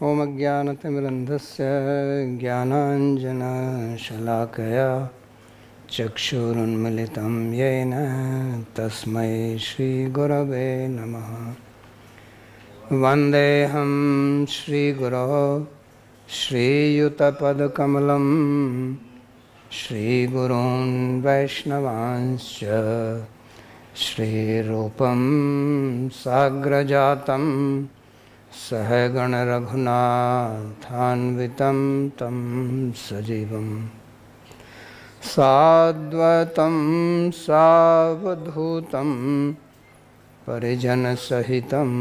ओम अज्ञानतिमिरन्धस्य ज्ञानाञ्जनशलाकया चक्षुरुन्मिलितं येन तस्मै श्रीगुरवे नमः। वन्देऽहं श्रीगुरोः श्रीयुतपदकमलं श्रीगुरून् वैष्णवांश्च श्रीरूपं साग्रजातं सहगण रघुनाथान्वितं तं सजीवं साद्वैतं सावधूतं परिजनसहितं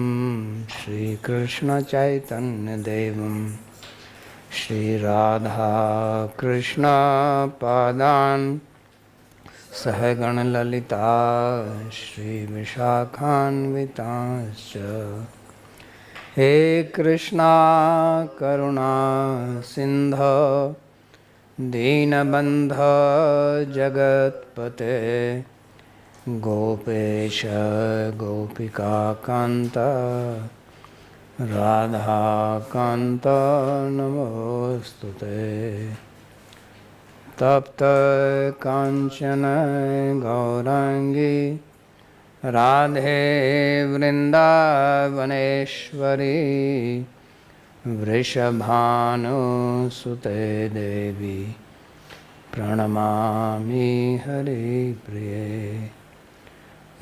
श्रीकृष्णचैतन्यदेवं श्रीराधाकृष्णपादान् सहगण ललिता श्रीविशाखान्वितांश्च। हे कृष्णा करुणा सिन्धो दीनबन्धो जगत्पते गोपेश गोपिकान्त राधाकान्त नमोऽस्तुते। तप्त कांचन गौरांगी राधे वृंदावनेश्वरी वृषभानुसुते देवी प्रणमामि हरिप्रिये।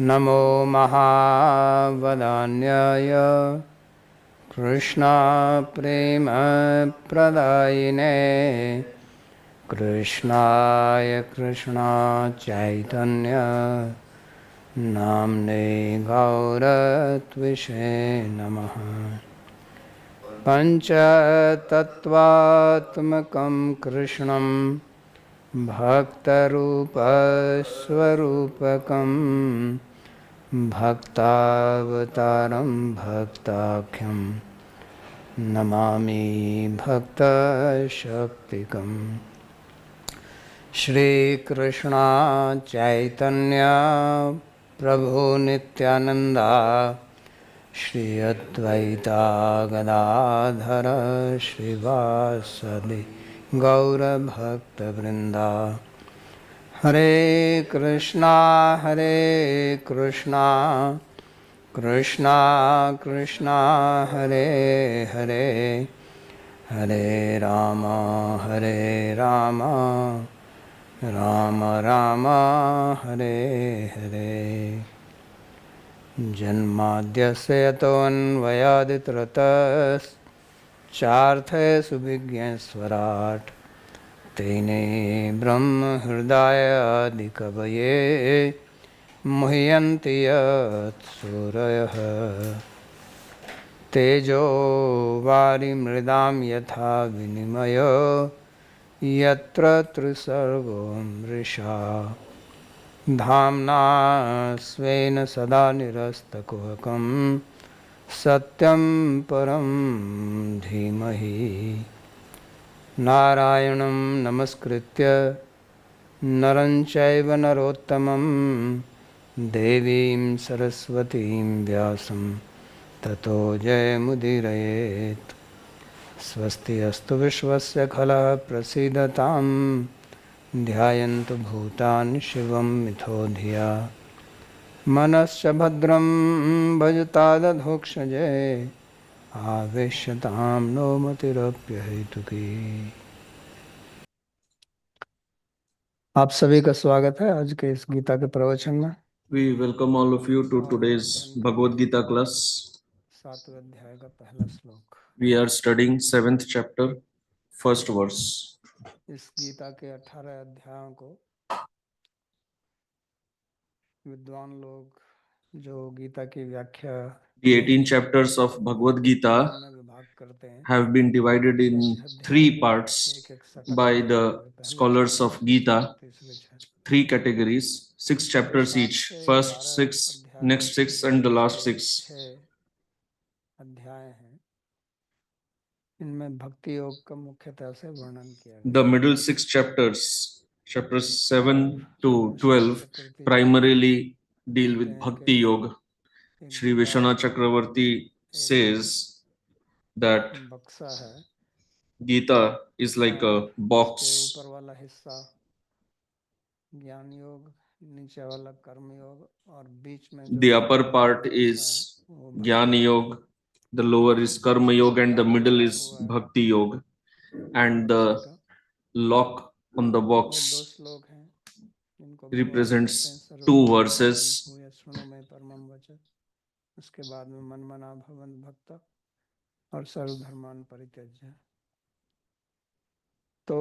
नमो महावदान्याय कृष्णा प्रेम प्रदायिने कृष्णाय कृष्णा चैतन्य नाम्ने गौरत्विषे नमः। पञ्चतत्त्वात्मकं कृष्णं भक्तरूपस्वरूपकं भक्तावतारं भक्ताख्यं नमामि भक्तशक्तिकम्। श्री कृष्णा चैतन्य प्रभु नित्यानंदा श्री अद्वैता गदाधर श्रीवासदि गौरभक्तवृंदा। हरे कृष्णा कृष्णा कृष्णा हरे हरे हरे राम राम राम हरे हरे। जन्माद्यस्य यतोऽन्वयादितरतश्चार्थेषु विज्ञस्वराट् तेने ब्रह्म हृदयादिकवये मुह्यन्ति यत्सूरयः। तेजो वारिमृदां यथा विनिमयो यत्र त्रिसर्गो मृषा धाम्ना स्वेन सदा निरस्तकुहकं सत्यं परं धीमहि। नारायणं नमस्कृत्य नरं चैव नरोत्तमं देवीं सरस्वतीं व्यासं ततो जयमुदीरयेत्। स्वस्ति अस्तु विश्वस्य खलः प्रसीदतां ध्यायन्तु भूतानि शिवं मिथो धिया। मनश्च भद्रं भजतादधोक्षजे आवेश्यतां नो मतिरप्यहेतुकी। आप सभी का स्वागत है आज के इस गीता के प्रवचन में। We welcome all of you to today's Bhagavad Gita class. 7वें अध्याय का पहला श्लोक। We are studying 7th chapter, first verse. इस गीता के 18 अध्यायों को विद्वान लोग जो गीता की व्याख्या The 18 chapters of Bhagavad Gita में विभाग करते हैं have been divided in 3 parts by the scholars of Gita, 3 categories, 6 chapters each, first 6, next 6 and the last 6. अध्याय हैं, इनमें भक्ति योग का मुख्यतः से वर्णन किया गया। The middle 6 chapters, chapters 7 to 12, primarily deal with Bhakti Yoga. Shri Vishwanath Chakravarti says that बक्सा है, Gita is like a उसके box. ऊपर वाला हिस्सा ज्ञान योग, नीचे वाला कर्म योग, और बीच में जो The upper बंद part हुआ हिस्सा है is वो Jnana भक्ति योग। Yoga, the lower is Karma Yoga, and the ताला middle लगा is हुआ है Bhakti Yoga. And बक्से the का, lock on the वो दो box श्लोक हैं जिनको भगवान कहते हैं represents सर्व two धर्मान verses. भूय शृणु मे परमं वचः। उसके बाद में मन मना भवन् भक्त और सर्व धर्मान परित्यज्य। तो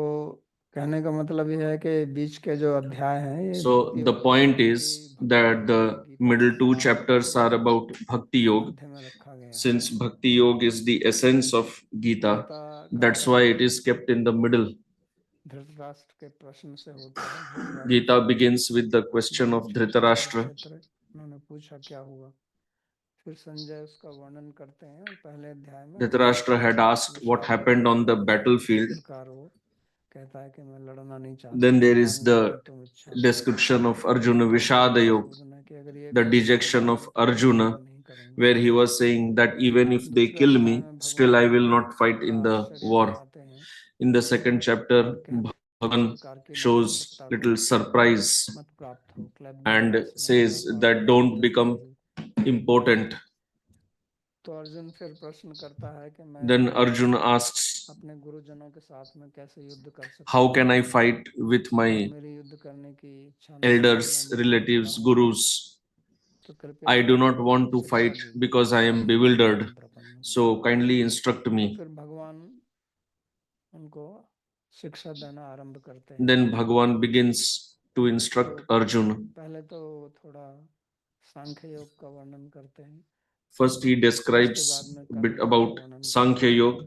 कहने का मतलब ये है कि बीच के जो अध्याय हैं ये So भक्ति the योग के point हैं, is कि भक्ति that योग the को गीता middle के two सार के chapters रूप are में about Bhakti Yoga. मध्य में रखा गया है। Since Bhakti Yoga is the essence of Gita, Gita का that's why it प्रारंभ is kept in the middle. Dhritarashtra के प्रश्न से होता है। धृतराष्ट्र Gita से begins with the question of Yudhishthir से Dhritarashtra. कुरुक्षेत्र, उन्होंने पूछा क्या हुआ, फिर संजय उसका वर्णन करते हैं और पहले अध्याय में Dhritarashtra had asked what विषाद योग happened का on the वर्णन है। battlefield. किस प्रकार वो कहता है कि मैं लड़ना नहीं चाहता, Then there युद्धान is the कर्तुम इच्छामि। description of Arjuna तो Vishada Yoga, मधुसूदन है कि अगर ये the भी ऐसा dejection होगा of तो फिर मैं Arjuna, युद्ध नहीं करूंगा। where he was saying that even if they दूसरे kill अध्याय me, में still भगवान I will not fight बड़ा in the आश्चर्य war. दिखाते हैं In the second chapter, और कहते हैं इस Bhagavan प्रकार की shows नपुंसकता little को surprise मत प्राप्त हो, and क्लैब्यमानस says Mansa that Karunya don't जगत become important. तो अर्जुन फिर प्रश्न करता है कि मैं Then Arjuna asks, अपने गुरुजनों के साथ में कैसे युद्ध कर सकता how हूँ, can I fight with और my मेरी युद्ध करने की इच्छा नहीं है, मैं elders, बहुत relatives, बड़ा हूँ, gurus? तो कृपया I do मुझे not want to शिक्षा fight दीजिए। because I am bewildered. So kindly instruct तो me. फिर भगवान उनको शिक्षा देना आरंभ करते हैं। Then Bhagavan begins to instruct तो Arjuna. पहले तो थोड़ा सांख्य योग का वर्णन करते हैं, First, he उसके बाद describes में a कर्म bit योग का about वर्णन Sankhya करते हैं Yoga,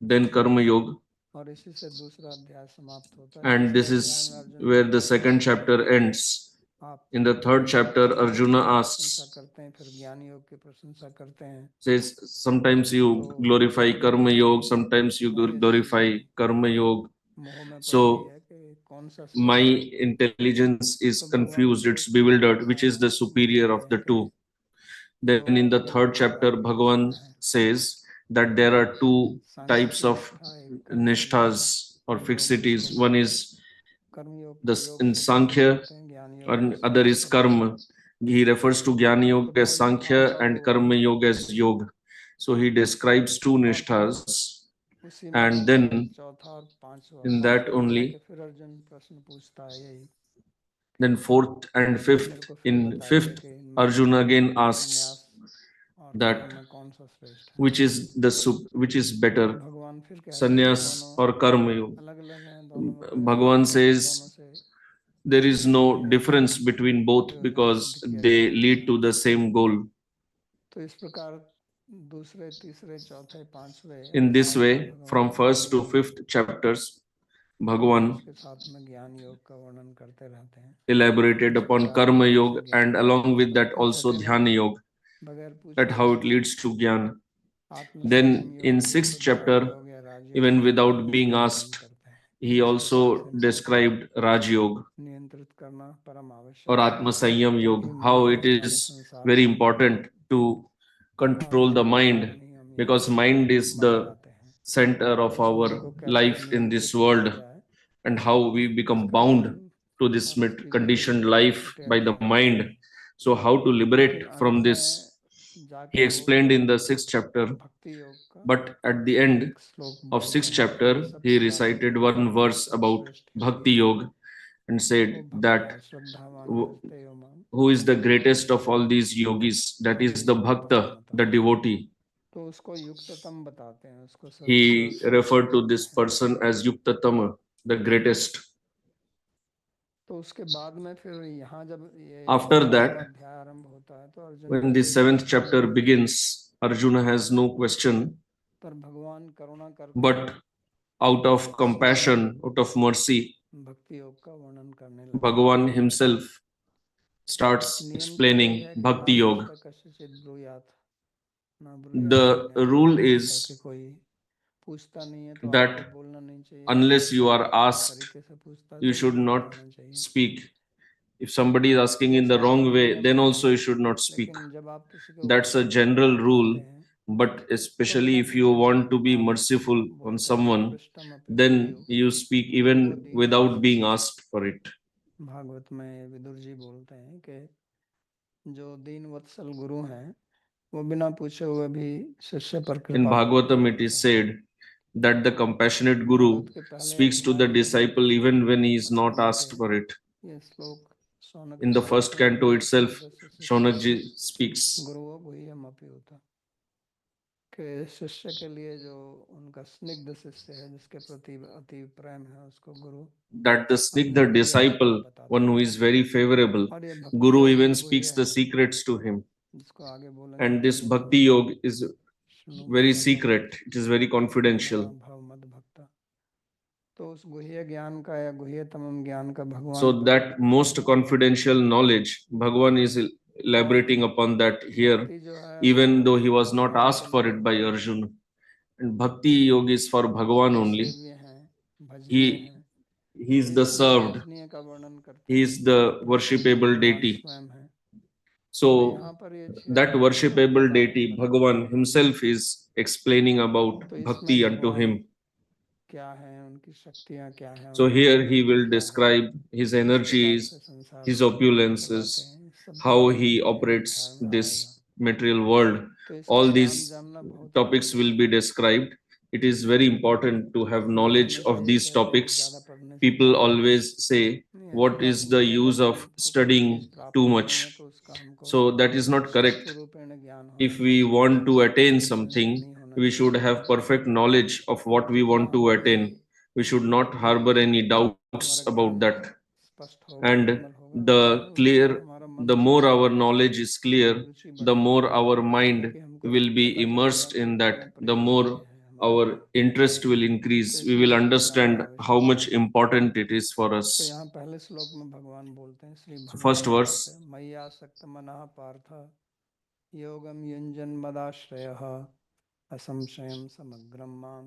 then Karma Yoga, और इसी से दूसरा अध्याय समाप्त होता है। and तीसरे this अध्याय में is अर्जुन where कहता the है कि second हे chapter भगवान, ends. आप In the third chapter, भक्ति योग Arjuna की प्रशंसा asks, करते हैं, फिर ज्ञान योग की प्रशंसा करते हैं। says, sometimes you तो glorify अर्जुन Karma का Yoga, sometimes you मुझे glorify Karma Yoga. मोह में पड़ गई So है कि कौन सा my श्रेष्ठ है। intelligence is तो भगवान confused, फिर it's उसको bewildered, which is समझाना the शुरू superior करते of हैं the कि two. Then दो in the third chapter, प्रकार की Bhagavan निष्ठा है, says that there are two Sankhya types की of निष्ठा, एक कर्म योग निष्ठा। nishtas or हम लोग इसको fixities. One is कर्म योग को this योग in शब्द से Sankhya, जोड़ते हैं, ज्ञान योग को and other साध्य is शब्द से। Karma. He refers to Jnana तो Yoga दो as निष्ठाओं Sankhya का वो and Karma वर्णन Yoga करते as हैं Yoga. So he describes two और फिर nishtas, उसी and में then चौथा और in that पांचवा आके only, फिर अर्जुन प्रश्न पूछता है यही then fourth and कि मेरे fifth, को फिर in बताइए fifth, कि इनमें Arjuna again संन्यास asks और कर्म that में कौन सा श्रेष्ठ है। which is better, भगवान फिर कहते हैं कि sannyas दोनों or karma yoga. अलग अलग हैं, दोनों में कोई Bhagavan संबंध नहीं है, दोनों says से there is ही no है, difference between both प्रयोजन सिद्ध because किया जा they सकता lead है। to the same goal. तो इस प्रकार दूसरे तीसरे चौथे पांचवे In this अध्यायों में way, from भगवान first कर्म to योग fifth chapters, और Bhagavan उसके साथ में ज्ञान योग का वर्णन करते रहते हैं। elaborated किस upon प्रकार karma कर्म yoga से ज्ञान and प्राप्त along with होता है, that कैसे also दोनों dhyana yoga, बगैर that पूछे how he it leads to jnana. आत्म संयम Then in योग, sixth शुद्धात्म chapter, योग या राजयोग even without being का वर्णन asked, करते हैं। he जिस प्रकार also से इंद्रियों को described Raj Yoga नियंत्रित करना परम or आवश्यक है, Atma Sanyam Yoga, तभी how मनुष्य it सारे is संसार very को important to control the आत्मा का mind नियम या because mind is बन the जाते हैं। center of इस मन our को कैसे life in this नियंत्रित किया world जाए, and how we become इसका bound वर्णन to this अस्थि conditioned पंजर के life छठे by the अध्याय में है। mind. So, how to फिर liberate अंत from में this? He जाके वो explained in the sixth chapter, भक्ति योग का but at the end एक श्लोक of बोलते sixth हैं कि ये chapter, he सबसे ज्यादा recited भक्ति one योग verse about सर्वश्रेष्ठ है, Bhakti Yoga and वो said भक्त that है, श्रद्धावान भजते यो माम who is the greatest of all these yogis? That is the Bhakta, the devotee. तो उसको युक्ततम बताते हैं, उसको He सर्वश्रेष्ठ referred to बताते this हैं। person as Yuktatama, the greatest. तो उसके बाद में फिर यहाँ जब ये After सातवां that, अध्याय आरंभ होता है तो अर्जुन का when the कोई seventh प्रश्न chapter नहीं है, begins, Arjuna has no question, पर भगवान करुणा करके but out of compassion, out of mercy, भक्ति योग का वर्णन करने लगते हैं। Bhagavan himself starts नियम तो यही explaining है कि Bhakti ना Yoga. पुस्तक कश्चित ब्रूयात, ना ब्रूयात The अन्यथा, rule ताकि is कोई पूछता नहीं है तो आपको that बोलना नहीं चाहिए, unless you are गलत asked, तरीके से पूछता है you तो should नहीं not बताना चाहिए। speak. If somebody is asking ये in the साधारण wrong way, नियम then है, also you should not speak. लेकिन जब आप किसी के ऊपर That's a दबाव general डालना चाहते rule. हैं but especially if you want to be merciful on someone, then you speak even without being asked for it. Bhagavat में विदुर जी बोलते हैं कि जो दीन वत्सल गुरु हैं वो बिना पूछे हुए भी शिष्य पर In कृपा Bhagavatam, it is said that the compassionate Guru speaks to the disciple even when he is not asked for it. ये श्लोक Shaunak In the ji first कहते हैं, canto itself, जैसे शिष्य Shaunakji speaks गुरु वही हम अपी होता कि शिष्य के लिए जो उनका स्निग्ध शिष्य है जिसके प्रति अति प्रेम है उसको गुरु that the Snigdha disciple, one who is very favorable, और ये भक्ति Guru योग even जो speaks गुह्य the है secrets to him. जिसको आगे बोलेंगे And this पहले Bhakti Yoga is very secret, it is very confidential. भाव मद भक्ता तो उस गुह्य ज्ञान का या गुह्यतम ज्ञान का भगवान So that most confidential knowledge, Bhagavan is elaborating upon that here, भक्ति जो है even though he was not भगवान asked के for लिए it by है, Arjuna. And Bhakti Yoga is for Bhagavan only. सेव्य हैं, भजनीय He हैं, he is the इसलिए served, भजनीय का वर्णन करते he हैं is the कि worshipable भगवान deity. स्वयं है। So यहाँ पर ये that 46 worshipable श्लोक के deity, बारे में Bhagavan himself is explaining about तो इसमें bhakti unto भगवान him. क्या है, उनकी शक्तियाँ क्या हैं, So उनकी here he सामर्थ्य will क्या है, describe his किस प्रकार energies, से संसार his को चलाते opulences, हैं, सब के how बारे he में यहाँ operates अध्याय में this आएगा। material world. तो इसका All ज्ञान these जानना बहुत topics will आवश्यक be है। described. It is very important to have लोग knowledge हमेशा of यही these कहते हैं कि topics. ज़्यादा पढ़ने से People क्या होगा, always say, नहीं ऐसी what बात is नहीं the है। use अगर of हमको कोई studying चीज़ प्राप्त too करनी much? है तो उसका हमको So that is not correct. चक्षु रूपेण ज्ञान होना If we चाहिए, want to attain चक्षु रूपेण something, अग्नि होना we should चाहिए, have perfect knowledge of what we जितना want to हमारी attain. We should not harbor any doubts हमारा about ज्ञान that. स्पष्ट होगा, And निर्मल होगा, उतना हमारा मन the more चित्त our knowledge is clear, Ruchi the बढ़ेगी more our mind कि हमको will be पता चलेगा immersed कि in that, कितने the प्रिय more ये है हमारे our लिए। interest will तो increase. We इसलिए will इसको understand जानना how आवश्यक much है। important it is for तो us. यहाँ पहले श्लोक में भगवान बोलते हैं, श्री So first भगवान verse, बोलते हैं, मय्या सक्त मनः पार्थ योगम युञ्जन मदाश्रयः असंशयं समग्रं मां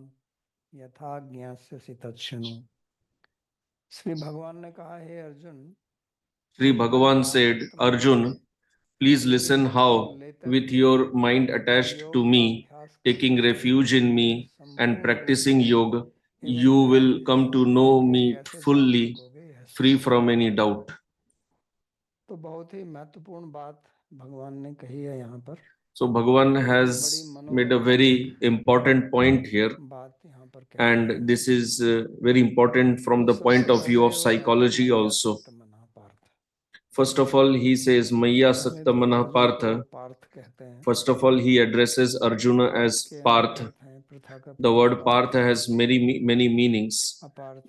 यथा ज्ञास्यसि तच्छृणु। श्री भगवान ने कहा, हे अर्जुन, Sri तुम मन Bhagavan said, आसक्त मन से Arjun, please मेरे listen संग how, लेते with हुए your mind और attached to योग का me, अभ्यास taking करते हुए refuge in मुझे me, and संपूर्ण रूप practicing से yoga, you एवं ज्ञान will come to निश्चय know करके me कैसे जान fully, सकोगे, यह free समझाओ। from any doubt. तो बहुत ही महत्वपूर्ण बात भगवान ने कही है यहाँ पर। So Bhagavan बड़ी has made a मनोवैज्ञानिक very important point here, बात यहाँ पर कही है। and this is very important from the point सबसे of view पहले of वो कहते हैं, psychology मय्या also. सक्त मनः Partha. First of all, he says, Maya पहले Sakta तो Manah अर्जुन को Partha. पार्थ कहते हैं। First of all, he addresses Arjuna Partha as के अनेक Parth. अर्थ हैं, पृथा का The Pritha word Partha, Partha has many meanings. अपार्थ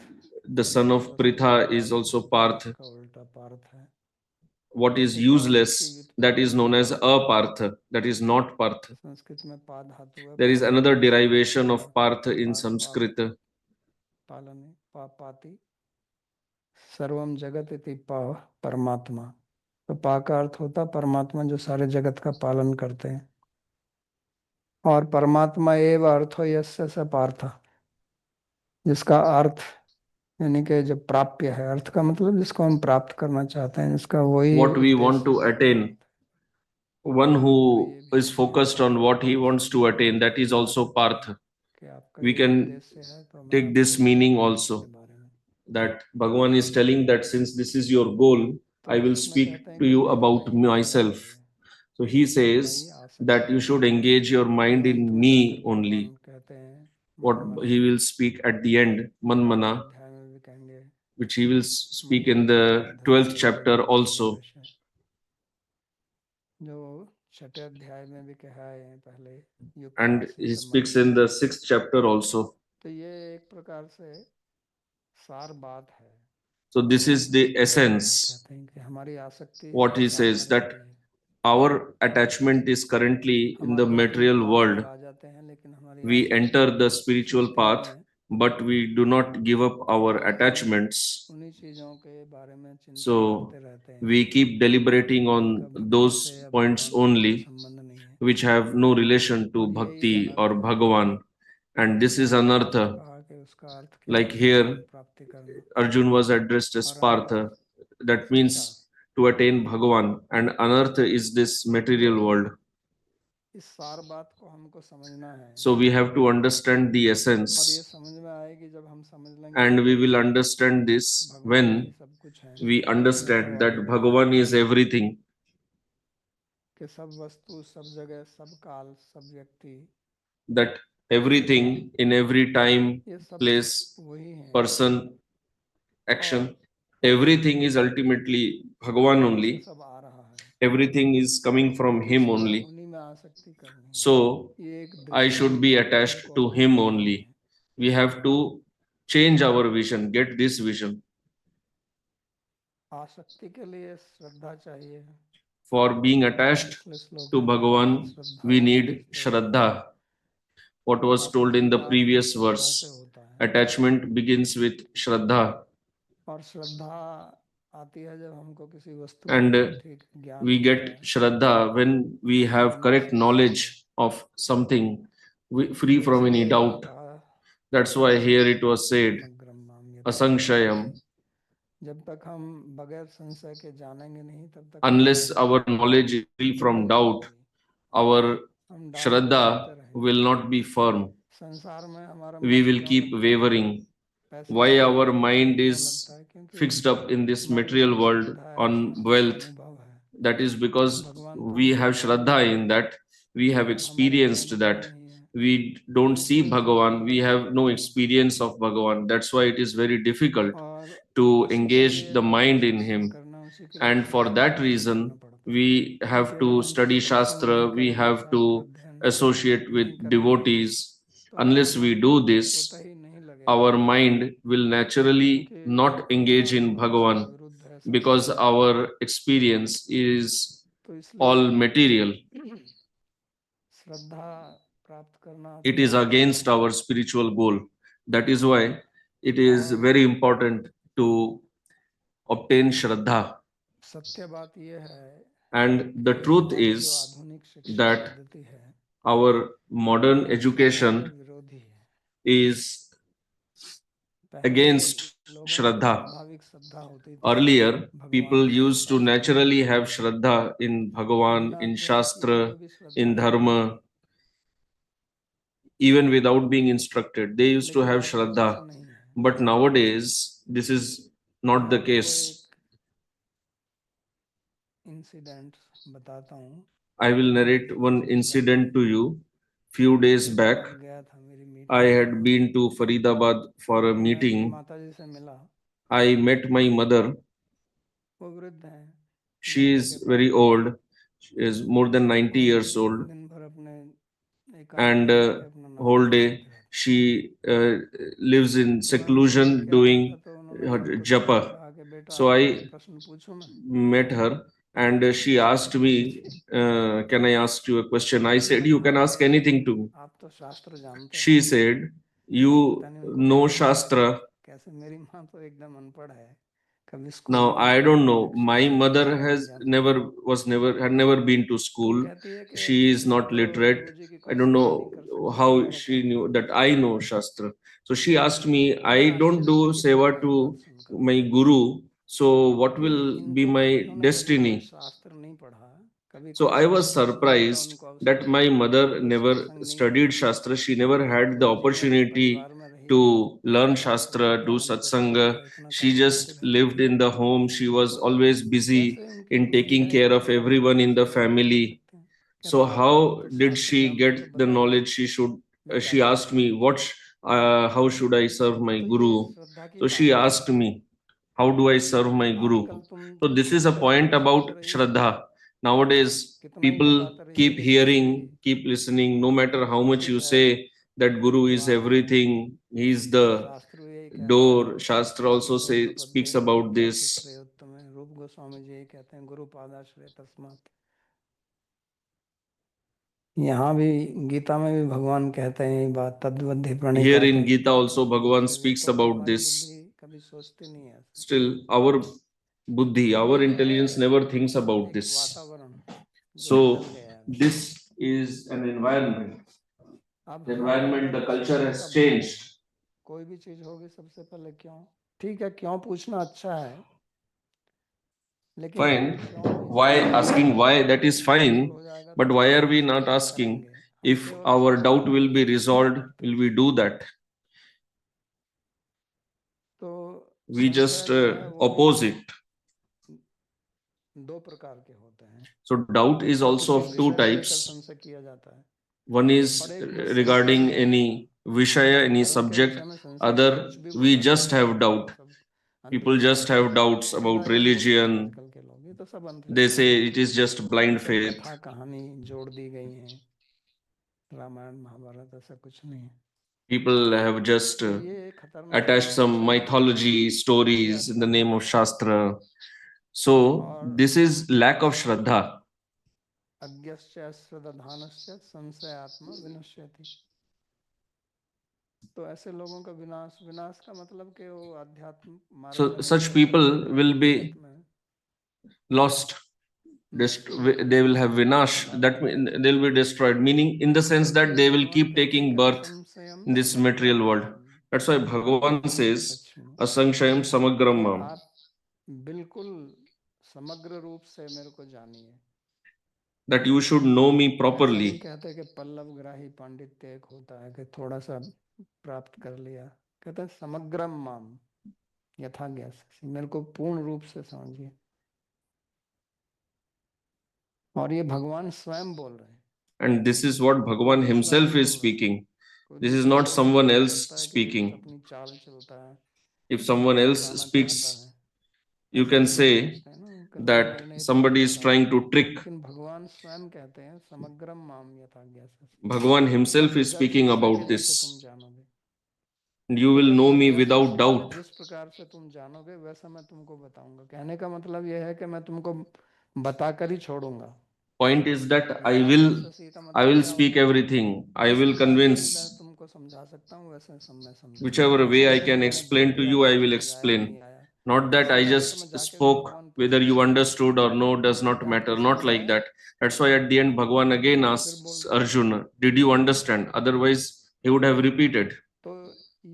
The son of उसका Pritha सीधा is earth also Partha Parth. का उल्टा पार्थ है। What is एक और उसकी useless, that व्युत्पत्ति is known है, as Apartha, that is not Partha. Sanskrit में पा धातु है, There is पालन another करने वाला derivation पा, of Partha in पास पाप Sanskrit. पालन पाति सर्वम जगत इति पा परमात्मा। तो पा का अर्थ होता परमात्मा जो सारे जगत का पालन करते हैं, और परमात्मा एव अर्थो यस्य स पार्थ, जिसका अर्थ यानी कि जो प्राप्य है, अर्थ का मतलब जिसको हम प्राप्त करना चाहते हैं, जिसका वही What we want उद्देश्य to है, attain, परमार्थ। one तो who ये भी is हमें focused on what he wants to attain, that is बता also सकते हैं Partha. कि आपका We ये can उद्देश्य है, तो मैं take आपको this ये meaning बताऊंगा also, इसके बारे में। that Bhagavan is telling that since this is your goal, तो I will इसमें speak कहते हैं to कि you मेरे में about ही मन लगाइए, myself. So he May says आसक्त that you should होइए। engage your mind और अंत in में जाकर me भगवान only. कहते हैं What मन मना, he will speak at the end, Man 12वें Mana, अध्याय में भी कहेंगे which he will speak in मय्या the सक्त 12th धीरज chapter also. जो छठे अध्याय में भी कहा है पहले, युक्त And आसीत he मन speaks in the 6th chapter also. तो ये एक प्रकार से सार बात है। So this भगवान is the यहाँ essence. कहते हैं कि हमारी आसक्ति What he संसार में says, that रहती है, our attachment is currently in हम the आध्यात्मिक material मार्ग world. पर आ जाते हैं, लेकिन हमारी We आसक्ति enter the spiritual संस्कृति path, में but we do not give up our हम attachments. उन्हीं चीजों के बारे में चिंतन So करते रहते हैं we keep deliberating जिनका on भगवान से those या points भगवान से कोई only, संबंध नहीं है, which have no relation to और यही bhakti or अनर्थ है। Bhagavan. And this is यहाँ पार्थ anartha. कहा कि उसका अर्थ क्या Like है, भगवान here, प्राप्ति करना, Arjun was addressed as और अनर्थ Partha. That क्या? means to attain Bhagavan. And anartha is this material world. इस सार बात को हमको समझना है So we have to understand the और ये essence, समझ में आएगी जब हम समझ लेंगे and we कि will understand this भगवान ही when सब कुछ है, we जैसा understand वो that आगे Bhagavan is everything, कि सब वस्तु सब जगह सब काल सब व्यक्ति that everything in every time, ये सब place, वही है person, और action, everything is ultimately Bhagavan उसी से only. सब आ रहा है, Everything is coming from him इसलिए only. उन्हीं में आसक्ति करनी है। So ये एक I should be attached to him only. We have to change our vision, get this vision. आसक्ति के लिए श्रद्धा चाहिए। For being attached पिछले श्लोक to में कहा था Bhagavan, श्रद्धा we से need Shraddha. What was told in the आसक्ति प्रारंभ previous श्रद्धा से verse, होता है attachment begins with Shraddha. और श्रद्धा आती है जब हमको किसी वस्तु And का ठीक ज्ञान we होता get है, Shraddha when we have correct knowledge of something, free from any इसलिए यहाँ doubt. कहा That's why here it was said, समग्रम Asankshayam. जब तक हम बगैर संशय के जानेंगे नहीं तब तक Unless हमारी our knowledge is free दृढ़ from नहीं doubt, होगी, our हम डाउट में चलते Shraddha रहेंगे। will not be firm. संसार में हमारा We मन will क्यों keep लगता है, wavering. पैसे Why कमाने our में मन mind क्यों is लगता है, क्योंकि fixed up in this हमारे material उसमें world श्रद्धा है, on उसमें wealth? अनुभव है। That is because भगवान तो we हमको have दिखाई Shraddha देते in हैं that. We have पर हमारे को experienced अनुभव that. नहीं है, We don't see इसलिए उसका Bhagavan. अनुभव We नहीं have no होता experience of Bhagavan. That's why it is very difficult और to उसी के engage लिए the हमें mind in चिकित्सा him. करना, उसी के लिए And for शास्त्र that अध्ययन करना reason, पड़ता है। we हम have केवल to उनकी study उपासना नहीं Shastra, we करेंगे, have शास्त्र to अध्ययन associate नहीं with करेंगे devotees. तो हमारा Unless we मन do स्वतः this, ही नहीं लगेगा, our mind will naturally क्योंकि not हमारा engage in अनुभव उसके Bhagavan विरुद्ध है, because शास्त्र विरुद्ध है। our experience is तो इसलिए all material. श्रद्धा प्राप्त करना It अति is आवश्यक against है our spiritual goal. That is why it is और very important to obtain Shraddha. सत्य बात यह है And the कि truth हमारी जो is आधुनिक शिक्षा that पद्धति है our modern वो श्रद्धा के education विरोधी है। is पहले against लोगों में Shraddha. स्वाभाविक श्रद्धा होती थी Earlier, भगवान people में, used to शास्त्रों में, naturally have Shraddha in Bhagavan, बिना in अध्ययन किए हुए Shastra, भी श्रद्धा in होती थी, Dharma, even without being instructed. They used to लेकिन have आजकल ऐसा Shraddha. नहीं है। But nowadays, this is मैं not the आपको case. एक इंसिडेंट बताता हूँ। I will अभी narrate one कुछ दिन पहले incident to you. Few days back, Faridabad गया था मेरी I मीटिंग had में, been to Faridabad for a मैं अपनी meeting. माताजी से मिला, I met my mother. वो वृद्ध हैं, She बच्चों के is pass very old. She is more than 90 वो years old. दिन भर अपने एकांत And में जाके अपना whole नमाज day पढ़ती रहती। she lives in तो मैं उनसे मिल seclusion के आया था doing तो उन्होंने her मुझको देखा, japa. कहा कि बेटा So आपको एक I प्रश्न पूछूं मैं? met her and she asked me, can I ask you a question? I said, मैंने you can कहा ask anything to me. आप तो शास्त्र जानते She हैं। said, पता you नहीं उनको know कैसे Shastra. कैसे मेरी माँ तो एकदम अनपढ़ है, कभी स्कूल Now नहीं I गई, don't know. My शिक्षा नहीं mother ली, नहीं has जानती। never had never been to तो school. कहती है कि She is हमसे not तो literate. गुरुजी की I कोई don't सेवा नहीं know कर सकती। how मैंने she कहा knew that I know Shastra. So she asked me, मैं I don't do आश्चर्यचकित हो seva गया ये बात to सुनकर my guru. So what कि will be इनको my इन्होंने कभी कोई destiny? शास्त्र नहीं पढ़ा, कभी So कोई I was शास्त्र पढ़ने का surprised उनको अवसर that नहीं my मिला, mother कोई never सत्संग नहीं studied किया। Shastra. She never had the गुरुजी के opportunity परिवार में रही है, to learn तो Shastra, do काम कुशलता satsanga. से इतना She काम करती just रहती lived थी। in the home. She was तो always busy कैसे उनकी in बुद्धि taking है care of कि वो everyone in the शास्त्र पढ़ family. सकते हैं? So कहती है आप how तो did शास्त्र she जानते हैं तो get the बताइए knowledge she should? मैं क्या She करूं? asked me, how should I serve my तो ये guru? श्रद्धा की So she बात है। asked me, how do I serve my guru? आजकल तुम So this is a जितना point भी सोच about रही हो, Shraddha. Nowadays, कितना ही people बताते रहिए keep कि गुरु जी hearing, keep listening, no matter how सब much you कुछ है, say that guru is भगवान है, everything, he is the शास्त्र भी यही कहता है, door. Shastra also ईश्वरो speaks प्रपद्ये about यत्र this. श्रेयोत्तमे, रूप गोस्वामी जी यही कहते हैं, गुरु पादाश्रय तस्मात्। यहाँ भी गीता में भी भगवान कहते हैं ये बात, तद्वद्धि Here प्रणिपाते। in Gita also Bhagavan इसलिए speaks देखो about हमारी this. बुद्धि कभी सोचती नहीं है ऐसे। Still, our buddhi, तो our ये intelligence है never thinks about एक this. वातावरण जो So बदल गया है। this is an environment. अब The हमारे environment, अंदर the उसी culture चीज का has भाव है। changed. कोई भी चीज होगी सबसे पहले क्यों, ठीक है क्यों पूछना अच्छा है, लेकिन Fine. क्यों नहीं Why समझ asking why? That is fine. हो जाएगा But तो why हम are we उसके not लिए asking करेंगे। हम if केवल our उसको doubt will be समझने की resolved? कोशिश करते Will हैं। we do that? तो We just संशय जो है वो भी oppose it. दो प्रकार के होते हैं। So doubt is एक also किसी of two विषय को लेकर types. संशय किया जाता है, One is और एक निश्चित regarding धर्म any Vishaya, any धर्म के subject. विषय में संशय। Other, कुछ भी we बोला जा just सकता have है, doubt. सब People just अंधविश्वास have doubts about अंधा ही बोलते हैं religion. आजकल के लोग, ये तो सब They अंधविश्वास say है। it is just blind सब faith. कथा कहानी जोड़ दी गई हैं, रामायण महाभारत ऐसा कुछ नहीं है। People have just तो ये खतरनाक attached some संशय है। mythology stories in the name of Shastra. So और this is lack of Shraddha. अज्ञस्य श्रद्धानस्य संशयात्मा विनश्यति। तो ऐसे लोगों का विनाश, विनाश का मतलब कि वो अध्यात्म मार्ग So में नहीं such चल people सकते, will be जगत में lost. नष्ट हो जाएंगे। They will have vinash. That mean they will be destroyed. Meaning in the sense that इसलिए they will भगवान keep कहते हैं taking कि birth असंशयम in this material समग्रम world. माम That's why Bhagavan says Paschim, Asanshayam Samagram कि Mam. आप बिल्कुल समग्र रूप से मेरे को जानिए। That you should know me ऐसा नहीं properly. कहते कि पल्लव ग्राही पांडित्य एक होता है कि थोड़ा सा प्राप्त कर लिया, कहते हैं समग्रम माम यथा ज्ञास, मेरे को पूर्ण रूप से समझिए। और ये भगवान स्वयं बोल रहे हैं। And this is what Bhagavan दूसरा himself नहीं is बोल रहा, speaking. कोई This is दूसरा not बोल रहा someone तो हो else सकता है कि ये कुछ speaking. अपनी चाल चलता है, If someone कुछ else बताना चाहता है, speaks, you ऐसा can भी लोग say सोचते हैं ना, कि नहीं that नई नई somebody बातें is बताता trying है। to trick. लेकिन भगवान स्वयं कहते हैं समग्रम माम यथा ज्ञास, Bhagavan himself is बिगड़ speaking संशय के about जैसे तुम this. जानोगे। You will know me बिगड़ without संशय के doubt. जिस प्रकार से तुम जानोगे वैसा मैं तुमको बताऊंगा। कहने का मतलब यह है कि मैं तुमको बताकर ही छोड़ूंगा। Point is that ज्ञास्यसि का I मतलब will क्या speak होता है? everything. I जिस will प्रकार से भी मैं convince. तुमको समझा सकता हूँ वैसे सब मैं समझाऊंगा। Whichever ऐसा way I नहीं है can कि मैंने बोल explain to दिया you, I तुम्हें will समझ आया explain. नहीं आया। Not that ऐसा I नहीं है कि मैं just जाके spoke, भगवान whether पूछता you हूँ understood or no does not कि आपको matter. Not समझ like आया, that. That's why at the end, Bhagavan again तो फिर asks बोलता हूँ। Arjuna, did you understand? Otherwise, he would have repeated. तो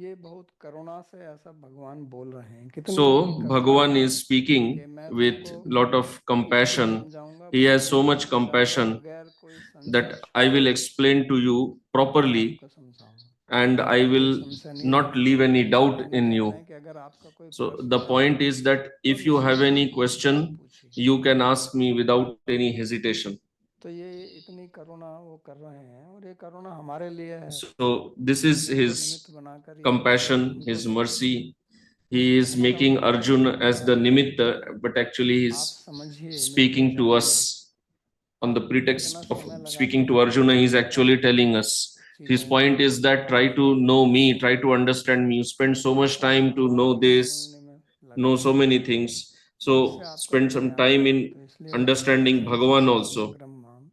ये बहुत करुणा से ऐसा भगवान बोल रहे हैं, कितनी बड़ी So, करुणा Bhagavan है is कि speaking मैं with तुमको lot of इतना compassion. समझाऊंगा, He has so पूर्ण much समझाऊंगा, compassion बगैर कोई संशय that I will छोड़े explain to you मैं properly आपको समझाऊंगा। and I कोई will संशय नहीं not रहने leave दूंगा। any doubt कहने in क्या you. है कि अगर आपका कोई So प्रश्न the है point is that तो if you have निसंशय any मुझसे आप question, पूछिए। you can ask me without any hesitation. तो ये इतनी करुणा वो कर रहे हैं, और ये करुणा हमारे लिए है। So this is अर्जुन को his निमित्त बनाकर ये compassion, हमको his दे रहे हैं। mercy. He is कहने का making मतलब ये है Arjun कि as the nimitta, but actually he आप is समझिए, मेरे को speaking to जानिए। us on the इतना pretext of समय लगाते speaking to हैं कि Arjuna. He is बताने actually के telling लिए us. His चीजें, point is that try to know me, try to understand me. You spend so much और time to भगवान know को this, समझने में know लगाते so हैं। many things. तो इससे So आपका spend some कल्याण time होगा। in तो इसलिए भगवान understanding कहते हैं Bhagavan also. समग्रम माम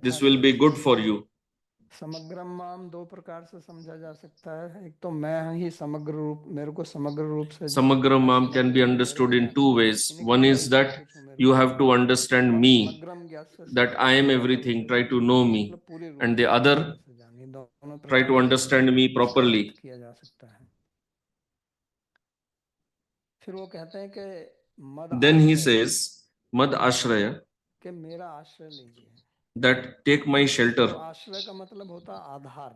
This यथा will be good ज्ञास्यसि। for you. समग्रम माम दो प्रकार से समझा जा सकता है। एक तो मैं ही समग्र रूप, मेरे को समग्र रूप से Samagram मैं can समग्र be हूँ, मेरे को understood in जानिए। two ways. यानी कि One मैं is ही सब that कुछ हूँ, मेरे you को have to जानिए। understand और me, समग्रम ज्ञास्यसि that I am पूर्ण रूप everything, से try to know जानिए, me. मतलब पूरी And रूप the रूपता other, से जानिए। दोनों try प्रकार to से understand me इसका अर्थ properly. किया जा सकता है। फिर वो कहते हैं कि मद Then he आश्रय, says, Mad Ashraya, कि मेरा आश्रय लीजिए। that take my तो shelter. आश्रय का मतलब होता है आधार।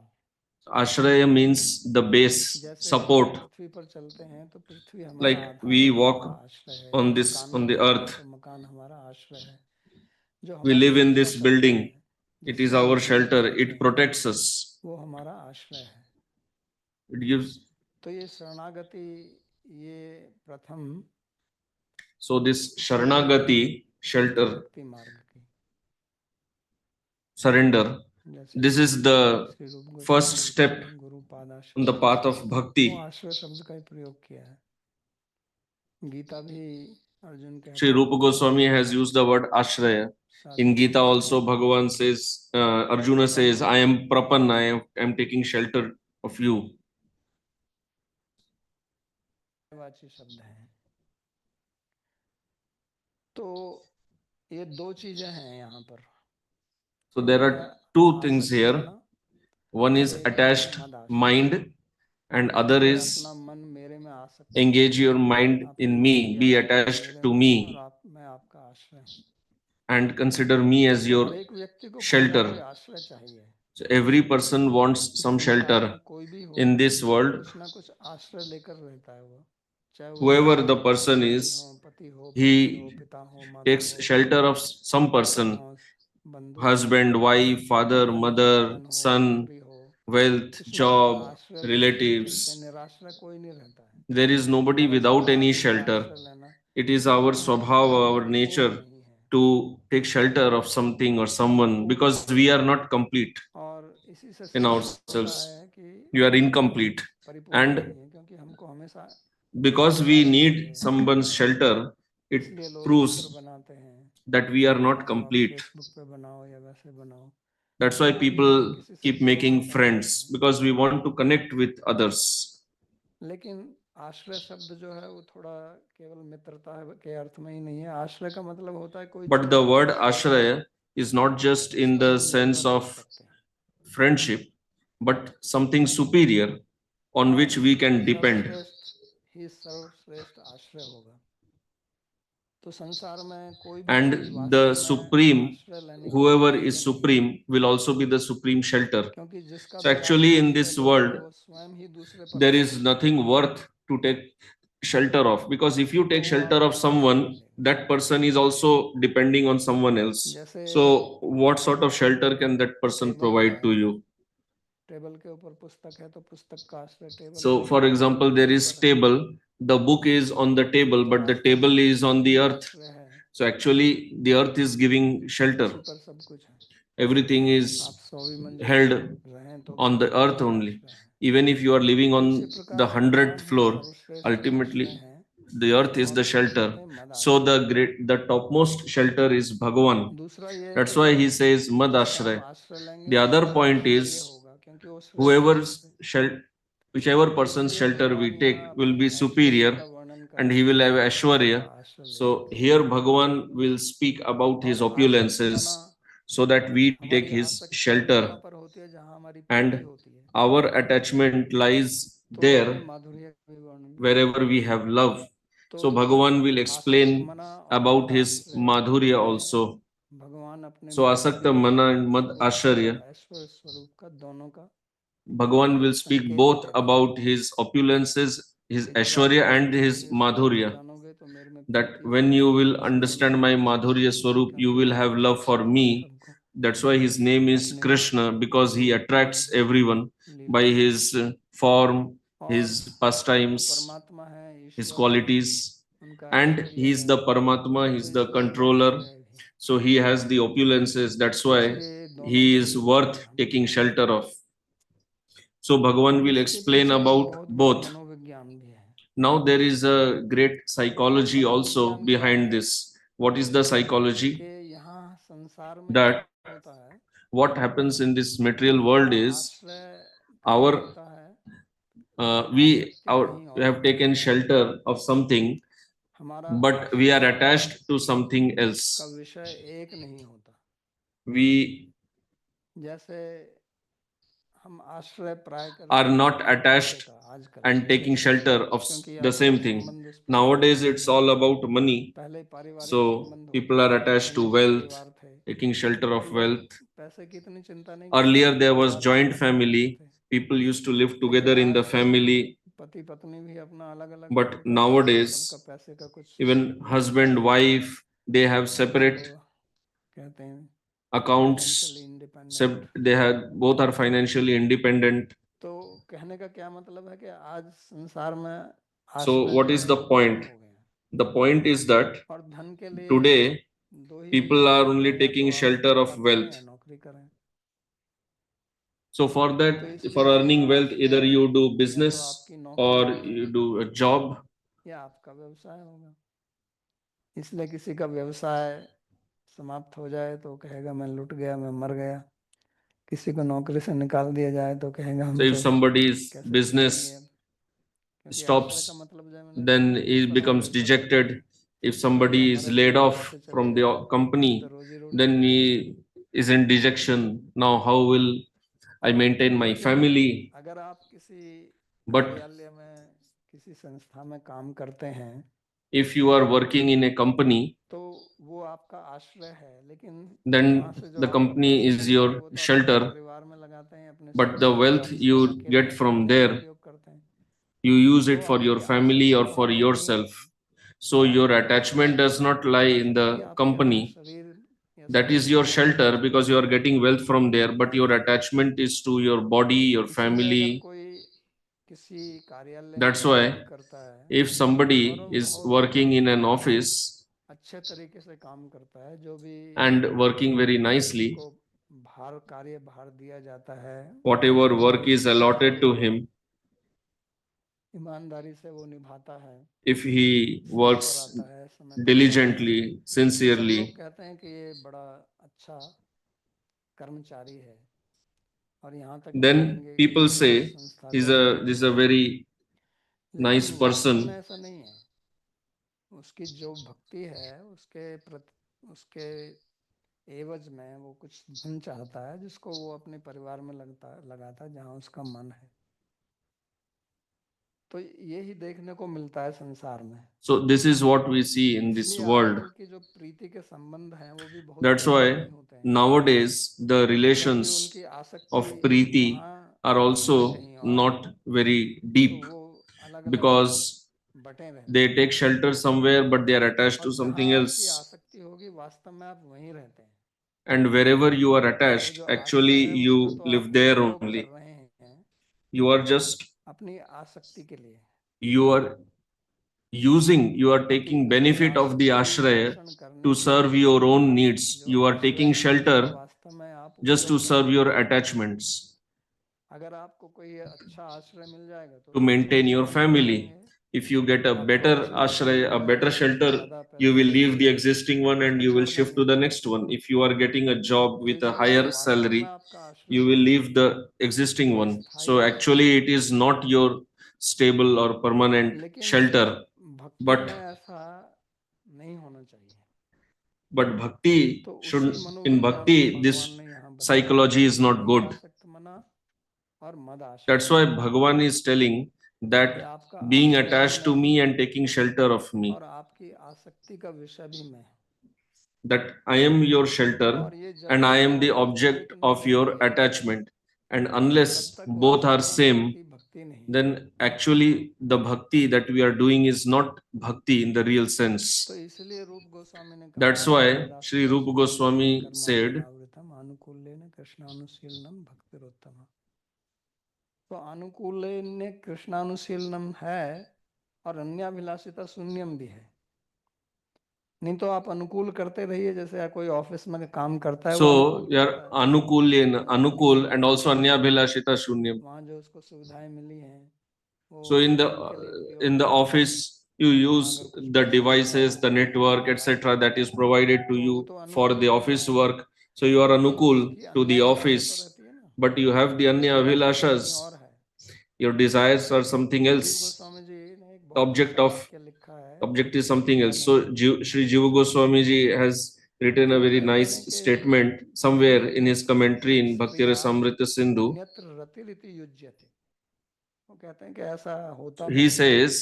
Ashraya means the base, जैसे हम support. पृथ्वी पर चलते हैं तो पृथ्वी हमारा Like आधार we है, हमारा walk आश्रय है। on या this, मकान on में the रहते हैं earth. तो मकान हमारा आश्रय है, जो We हमारी live in रक्षा this करता building. है, It is जिसमें हम our जीवन shelter. जीते It हैं, protects us. वो हमारा आश्रय है। It gives. तो ये शरणागति, ये प्रथम So this सीढ़ी है Sharanagati, shelter, भक्ति मार्ग की। surrender. जैसे This is the श्री रूप गोस्वामी first जी step कहते हैं गुरु on पादाश्रय, the path of वो bhakti. आश्रय शब्द का ही प्रयोग किया है। गीता भी अर्जुन Sri कहता है Rupa Goswami has used the word Ashraya. In Sadhu Gita also, Bhagavan says, Arjuna says, I am Prapan, I am taking shelter of you. वाची शब्द है। तो ये दो चीजें हैं यहाँ पर। So there एक है are two things आसक्त here. होना, One और is एक है attached madashraya. mind, and other कि is अपना मन मेरे में आ सकता हूँ, engage your mind आपके in पास me, भी be आश्रय attached चाहिए to रहता है और me, मैं आपका आश्रय हूँ। and consider me as तो your हर एक व्यक्ति को कोई ना कोई shelter. आश्रय चाहिए। So every person wants इस some संसार में shelter कोई भी हो, in this world. कुछ ना कुछ आश्रय लेकर रहता है वो, चाहे वो Whoever the स्त्री person हो, is, पति हो, पत्नी हो, he पिता हो, माता takes हो, shelter of some बहन person, हो, बंधु हो, husband, wife, father, धन हो, mother, धन हो, son, नौकरी हो, wealth, कुछ ना कुछ job, आश्रय लेकर ही चलते हैं। relatives. निराश्रय कोई नहीं रहता है। There is nobody हमारा without स्वभाव any ही है shelter. आश्रय लेना, It is our लेकिन हमारे swabhava, अंदर our वो nature नहीं है, to take shelter of something or someone, because we are not complete और इसी से in सिद्ध होता ourselves. है कि You are हम incomplete. परिपूर्ण And नहीं है, क्योंकि हमको हमेशा because we आश्रय need चाहिए। someone's shelter, it इसलिए लोग मित्र proves बनाते हैं, that we are not चाहे वो आप complete. फेसबुक पे बनाओ या वैसे बनाओ, That's why जो भी है people किसी से keep जुड़ना making चाहते friends, हैं। because we want to connect with others. लेकिन आश्रय शब्द जो है वो थोड़ा केवल मित्रता के अर्थ में ही नहीं है। आश्रय का मतलब होता है कोई But the चीज word ashraya is not just जिस in पर the हम sense निर्भर कर of सकते हैं। friendship, but something superior on और which we can depend. सर्वश्रेष्ठ ही सर्वश्रेष्ठ आश्रय होगा। तो संसार में कोई भी चीज And the वास्तव में supreme, आश्रय लेने के whoever योग्य is नहीं है, supreme, will also be the supreme shelter. क्योंकि जिसका So भी आप actually, in आश्रय this लोगे world, वो स्वयं ही दूसरे पर there is आश्रित nothing होगा, worth to take shelter of, because if you तो take वो shelter आपका of नाश कर someone, देगा। that person is also depending on someone else. जैसे So what sort of shelter can that person table provide to है, you? Table के ऊपर पुस्तक है तो पुस्तक का आश्रय टेबल So है, for example, there उसी is पर है। table, the book is on the table, तो but the आत्मा table is on the he earth. आश्रय है, So actually, the earth is giving shelter. उसी पर सब कुछ है। Everything आप is 100वीं मंजिल held पर रहें तो भी on the Prithvi earth he only. आश्रय है। Even if you are living तो इसी on the प्रकार भगवान 100th ही floor, सर्वश्रेष्ठ आश्रय ultimately हैं the earth is और the उसे shelter. कहते हैं मद So आश्रय। the topmost shelter is Bhagavan. दूसरा ये है That's कि why he says Mad जिसका आप Ashray. आश्रय लेंगे The other उसका point फल ये is होगा, क्योंकि वो श्रेष्ठ है whoever's सबसे। whichever तो person's इसलिए shelter भगवान we यहाँ take will अपने be ऐश्वर्य superior, का वर्णन and करते he will हैं have कि हम उसका Ashwarya. आश्रय लें। So here Bhagavan will speak about his और आश्रय होना opulences so that we take हमारी his आसक्ति उन्हीं जगहों shelter, पर होती है जहाँ हमारी प्रीति and होती है। our attachment lies तो वो अपने there माधुर्य का भी वर्णन करते wherever हैं। we have love. तो So Bhagavan will आसक्त explain मना और about मद his आश्रय Madhurya में also. भगवान अपने So Asakta माधुर्य Mana and Mad स्वरूप का और Asharya, ऐश्वर्य स्वरूप का दोनों का Bhagavan will speak संकेत both देते हैं about his opulences, his कि जब आप Aishwarya मेरे and his माधुर्य स्वरूप को Madhurya. जानोगे तो मेरे में That प्रीति when होगी, you will इसलिए understand मैं my आपसे Madhurya मिलूंगा, Swarup, you क्योंकि will मैं have love for चाहता हूँ me. सबको That's why his name is अपने Krishna, because he रूप में attracts everyone by लीला करें। his form, और his जो pastimes, परमात्मा है, his ईश्वर है, qualities. उनका And ऐश्वर्य he is है, the Paramatma, he तो is the ईश्वर का controller. ऐश्वर्य भी। So he has the opulences. That's तो why इसलिए दोनों he को is मिला के worth हम taking अपना shelter आश्रय of. लें। So Bhagavan अब will इसके explain पीछे एक about बहुत बड़ा both. मनोविज्ञान भी है। Now there is a great और psychology also मनोविज्ञान क्या behind है this. What is the कि psychology? यहाँ संसार में क्या That होता है what happens in this कि material world हमारा is आश्रय कहाँ our होता है, we आसक्ति कहीं we और have होती taken है। shelter of something, हमारा but we are आश्रय attached to something का else. विषय एक नहीं होता। We जैसे हम आश्रय प्राय करते are हैं not पैसे attached का आजकल, and taking विशेष shelter रूप से, of क्योंकि the आजकल same thing. संबंध उस पर Nowadays, आधारित it's हैं। all about money. पहले पारिवारिक So संबंध होते people are थे, attached to संयुक्त wealth, परिवार थे, taking shelter तो of लोग wealth. पैसे की इतनी चिंता नहीं करते Earlier, थे, there was परिवार में joint साथ में रहते family. थे। People used to live लेकिन together in the आजकल family. पति पत्नी भी अपना अलग अलग But काम करते हैं और सबका nowadays, पैसे का कुछ even लेना husband, देना नहीं है, wife, they have जिसको separate कहते हैं financially accounts. Independent. They have both are financially independent. तो कहने का क्या मतलब है कि आज संसार में So आश्रय what जो is है the वो कम point? हो गए हैं, The point is that और धन के लिए today दो ही people विकल्प are होते only हैं, या तो taking आप shelter of व्यापार करें या wealth. नौकरी करें। So for तो that, for इसलिए earning wealth, either आश्रय you do या तो business आपकी नौकरी or होगा you do a job. या आपका व्यवसाय होगा। इसलिए किसी का व्यवसाय समाप्त हो जाए तो कहेगा मैं लुट गया, मैं मर गया। किसी को नौकरी से निकाल दिया जाए तो कहेगा हम So if तो somebody's कैसे जिएंगे अब, business क्योंकि आश्रय का stops, मतलब जब मैंने then जिस he पर हम becomes निर्भर रहते हैं dejected. If वो somebody is हमारे laid बिना off कैसे from चलेगा, the हमारी तो company, रोजी रोटी then वही है। he is in dejection. Now, how will I और maintain my लेकिन family? अगर आप किसी But कार्यालय में, किसी किसी संस्था में काम करते हैं if you are working in a company, तो वो आपका आश्रय है, लेकिन then वहां से जो the आप company पैसे is कमाते your हैं वो तो आप अपने shelter, परिवार में लगाते हैं, अपने but the संसार का wealth you जीवन के लिए get from करते हैं, there, उपयोग करते हैं, you use वो it for your आपकी family आसक्ति or for वहां नहीं है। yourself. So वो your आपकी attachment does not lie in the आसक्ति आपके अपने company. शरीर या That is your संसार के shelter जीवन because में you are है। getting wealth from there, but your attachment is to your body, your इसलिए अगर family. कोई किसी कार्यालय में That's नौकरी why करता है if और somebody वो is बहुत working in an office अच्छे तरीके से काम करता है, जो भी and working very nicely, उसको कार्य भार दिया जाता है whatever उसको वो work is allotted to him, ईमानदारी से वो निभाता है, if he समय पर works आता है, समय पर जाता है, diligently, तो सब sincerely, लोग कहते हैं कि ये बड़ा अच्छा कर्मचारी है, और यहाँ तक भी then कहेंगे कि people किसी भी say संस्था he's का a उत्तम this is a है। very nice लेकिन वास्तव में person. ऐसा नहीं है। उसकी जो भक्ति है उसके एवज में वो कुछ धन चाहता है, जिसको वो अपने परिवार में लगाता है जहाँ उसका मन है। तो यही देखने को मिलता है संसार में। So this is what we see in this इसलिए world. आजकल की जो प्रीति के संबंध हैं वो भी बहुत That's गहरे why नहीं होते हैं, nowadays the क्योंकि relations उनकी आसक्ति of Preeti वहाँ are होती है also कहीं और, not very तो deep वो अलग अलग because बटे रहते they हैं। take shelter somewhere but they are attached और to जहाँ something आपकी else. आसक्ति होगी वास्तव में आप वहीं रहते हैं। And wherever you are वो attached, जो actually आश्रय है उसका you तो आप live there उपयोग कर only. रहे हैं You are just, अपनी आसक्ति के लिए, you are you are क्योंकि taking अपनी benefit of the आसक्ति ashraya पोषण करने to के serve लिए your own needs. जो You are आश्रय taking है उसका shelter वास्तव में आप just to उपयोग कर serve रहे हैं। your attachments, अगर आपको कोई अच्छा आश्रय मिल जाएगा तो to उसको छोड़ maintain के your आप चले family. जाएंगे। If you get a आपको better अच्छी नौकरी ashraya, मिल a better जाएगी, उसमें shelter, ज़्यादा you पैसे will leave मिलेंगे, the existing one and उसको you will छोड़ shift देंगे। to the next one. If you are getting a job तो with a इसलिए जो higher वास्तव में salary, आपका आश्रय you will है leave the existing वो one. स्थायी So है, actually, it is not your stable or permanent लेकिन shelter, भक्ति but में ऐसा नहीं होना चाहिए। bhakti तो should, उसी in मनोविज्ञान को bhakti भगवान this ने यहाँ बताया psychology is कि not नहीं good. आसक्त मना और मद That's आश्रय, why Bhagavan is telling कि that आपका being आश्रय भी attached to मैं me हूँ and taking shelter of me, और आपकी आसक्ति का विषय भी मैं हूँ, that I am your shelter और ये जब and I तक am the दोनों object एक नहीं of your होंगे attachment. And तब unless तक both are वास्तव में same, आपकी भक्ति नहीं है। then actually the bhakti that we are doing is not bhakti in the real तो sense. इसलिए रूप गोस्वामी ने कहा That's है कि why Sri यदाश्रिता Rupa शुद्धि Goswami said, कर्मानुलावृतम अनुकूलेन कृष्णानुशीलनम भक्तिरोत्तम। तो अनुकूलेन कृष्णानुशीलनम है और अन्याभिलाषिता शून्यम भी है। नहीं तो आप अनुकूल करते रहिए, जैसे कोई ऑफिस में काम करता है वो so अनुकूल your करता है anukulena, कि anukul and also वहाँ anyabhilashita shunyam. वहाँ जो उसको सुविधाएं मिली हैं वो So काम के लिए प्रयोग in the करता है। office you वहाँ use अगर कुछ the पैसा मिलता है devices, the उसको उपयोग network, करता है, etc. that is provided to तो वो you तो for the अनुकूलता office है, work. So you are लेकिन anukul उसकी to the अन्याभिलाषा तो office, रहती है ना, but you have the anya उसकी आसक्ति कहीं और abhilashas. है। Your desires are something तो जीव else. गोस्वामी जी ने एक The बहुत object अच्छा of वाक्य लिखा है object is भक्ति something गीता else. में, So Sri Jiva Goswami ji has written कि a वो very कहते हैं nice कि statement somewhere in his commentary in Bhakti स्त्रिया Rasamrita Sindhu. अन्यत्र रतिरिति युज्यते। वो कहते हैं कि ऐसा होता He नहीं है says,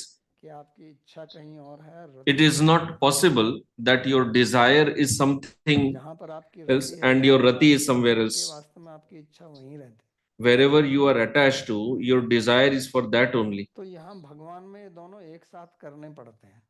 कि आपकी इच्छा कहीं और है, it रति is कहीं और not है। possible that your desire is something जहाँ पर आपकी else रति है, and जहाँ your पर rati is आपकी somewhere आसक्ति है, else. वास्तव में आपकी इच्छा वहीं रहती है। Wherever you are attached to, your desire is for that only. तो यहाँ भगवान में ये दोनों एक साथ करने पड़ते हैं।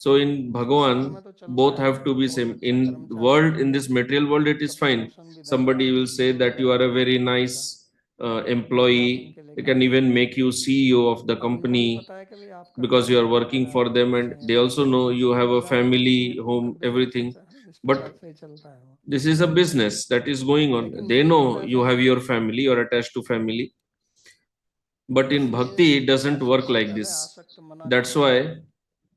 So in संसार Bhagavan, में तो चलता both है, have to be बहुत same. अच्छा In the कर्मचारी world, है, in this material world, it उसका is fine. प्रमोशन भी देंगे, Somebody will आपको say school that you are वगैरह a very भेजेंगे, अच्छा nice विज्ञापन employee. के लिए They can काम even करेंगे, make you CEO of the और उनको भी company पता है कि भाई आपका because you are परिवार working वगैरह for them, अच्छे and हैं, they also know you तो have वो a जानते हैं कि ये family, तो इनका home, बिजनेस everything. इस प्रकार But से ही चलता है वो। this is a business that is going on. लेकिन They भक्ति में know ऐसा you नहीं have है, your family, you are attached to family. But in इसलिए bhakti, it doesn't work सबसे like पहले this. आसक्त मना That's करना चाहिए।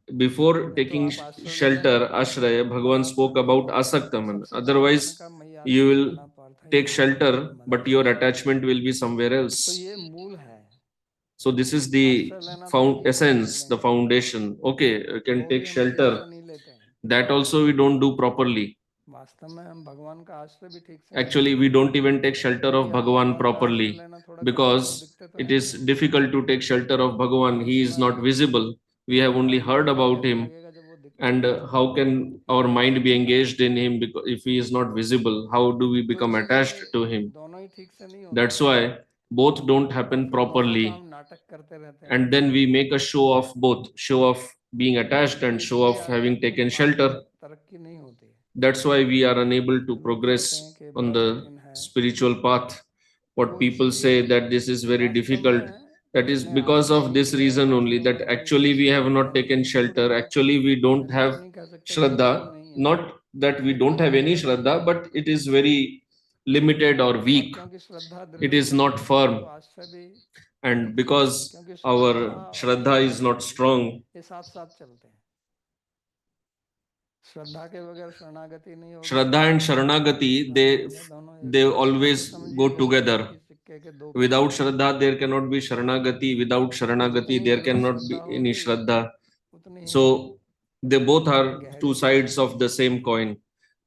why before नहीं तो taking आप आश्रय ले लेंगे, shelter, Ashraya, मन Bhagavan आश्रय spoke ले about लेंगे, Asaktaman. सबसे पहले उन्होंने Otherwise, कहा मई you आसक्त will मना Partha take येषाम shelter, may but your मदालस्य। attachment will be somewhere तो else. ये मूल है, So this is the आश्रय लेना तो found ठीक है, essence, the लें, foundation. Okay, you can वो take भी हम ठीक shelter. से नहीं लेते हैं। That also we don't do properly. वास्तव में हम भगवान का आश्रय भी ठीक से नहीं Actually, लेते, we don't even take shelter क्योंकि of आप Bhagavan भगवान का आश्रय properly. लेना because it is difficult to take shelter of Bhagavan. He is not visible. We have only heard about him. And how can our mind be engaged in him because if he is not visible? How do we become attached to him? That's why both don't happen properly. And then we make a show of both, show of being attached and show of having taken shelter. That's why we are unable to progress on the spiritual path. What people say that this is very difficult, that is because of this reason only, that actually we have not taken shelter. Actually, we don't have Shraddha. Not that we don't have any Shraddha, but it is very limited or weak. It is not firm. And because our Shraddha is not strong, Shraddha and Sharanagati, they always go together. Without Shraddha, there cannot be Sharanagati. Without Sharanagati, there cannot be any Shraddha. So they both are two sides of the same coin.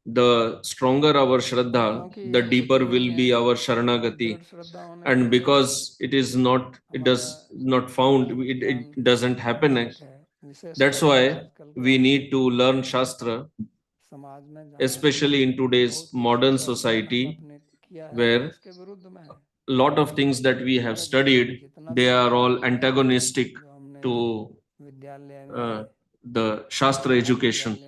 The stronger our Shraddha, the deeper will be our Sharanagati. And because it is not, it does not found, it doesn't happen. That's why we need to learn Shastra, especially in today's modern society, where a lot of things that we have studied, they are all antagonistic to the Shastra education.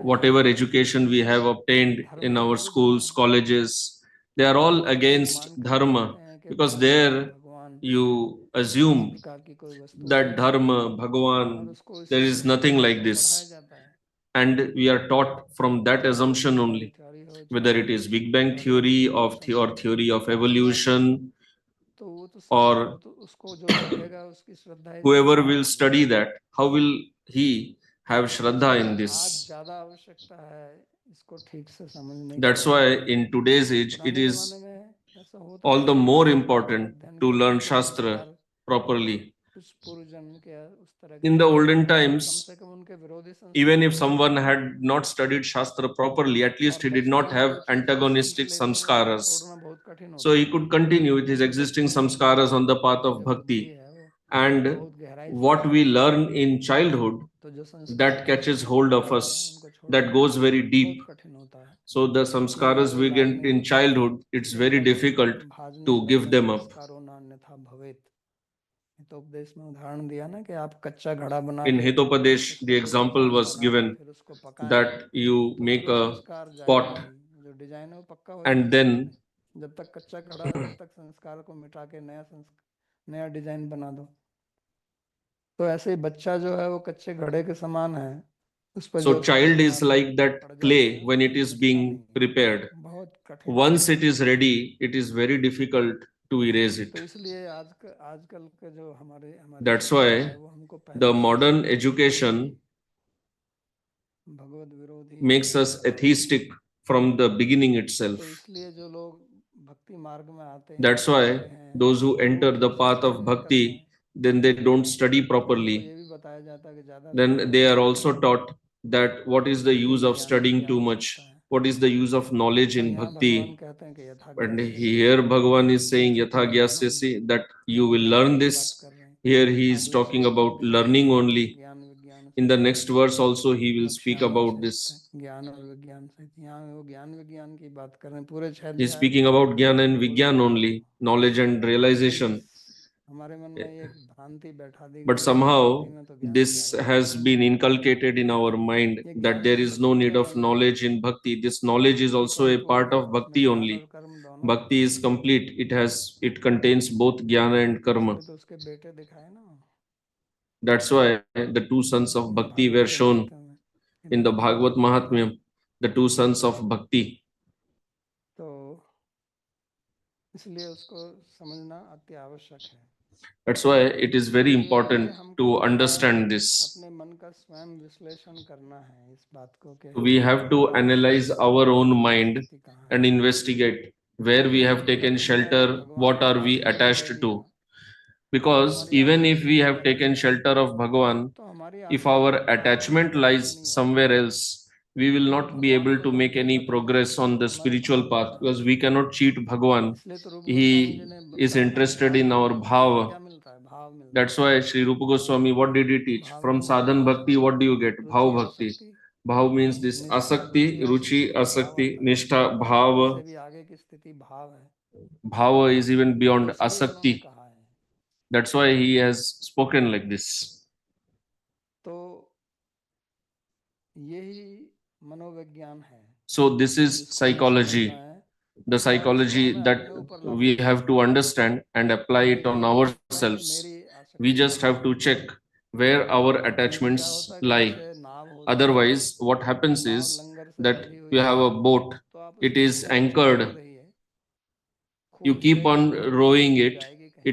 Whatever education we have obtained in our schools, colleges, they are all against Dharma, because there you assume that Dharma, Bhagavan, there is nothing like this. And we are taught from that assumption only, whether it is Big Bang theory of or theory of evolution, or whoever will study that, how will he have Shraddha in this? That's why in today's age, it is all the more important to learn Shastra properly. In the olden times, even if someone had not studied Shastra properly, at least he did not have antagonistic samskaras. So he could continue with his existing samskaras on the path of bhakti. And what we learn in childhood, that catches hold of us, that goes very deep. So the samskaras we get in childhood, it's very difficult to give them up. In Hitopadesh, the example was given that you make a pot and then नया design बना दो, तो ऐसे ही बच्चा जो है वो कच्चे घड़े के समान है. So child is like that clay when it is being prepared. Once it is ready, it is very difficult to erase it. That's why the modern education makes us atheistic from the beginning itself. That's why those who enter the path of bhakti, then they don't study properly. Then they are also taught that what is the use of studying too much? What is the use of knowledge in bhakti? And here Bhagavan is saying yatha gyasyasi, that you will learn this. Here he is talking about learning only. In the next verse also he will speak about this. He is speaking about Gyan and Vigyan only, knowledge and realization. But somehow this has been inculcated in our mind that there is no need of knowledge in bhakti. This knowledge is also a part of bhakti only. Bhakti is complete. It contains both jnana and karma. That's why the two sons of bhakti were shown in the Bhagavad Mahatmyam, the two sons of bhakti. That's why it is very important to understand this. We have to analyze our own mind and investigate where we have taken shelter, what are we attached to. Because even if we have taken shelter of Bhagavan, if our attachment lies somewhere else, we will not be able to make any progress on the spiritual path, because we cannot cheat Bhagwan. इसलिए तो रूप He is interested in our क्या bhava. मिलता है? भाव मिलता That's why Sri Rupa Goswami, what did he teach? From sadhan bhakti, what do you get? Bhav bhakti. Bhav means this asakti, ruchi, asakti, nishtha, bhava. से भी आगे की स्थिति भाव है, Bhava is even beyond इसलिए उन्होंने asakti. कहा है। That's why he has spoken like this. तो यही मनोविज्ञान है, So this is जिसको हमें psychology, समझना है the psychology हमें that अपने ऊपर लागू we have to understand and apply it on मेरी ourselves. We just have to check where our attachments lie. जैसे नाव होती है, Otherwise, what happens now is लंगर से that बंधी हुई you have a boat, तो आप it उसको is खूब चलाते anchored, रहिए, you खूब keep on चलेगी, rowing डूब it, जाएगी कहीं।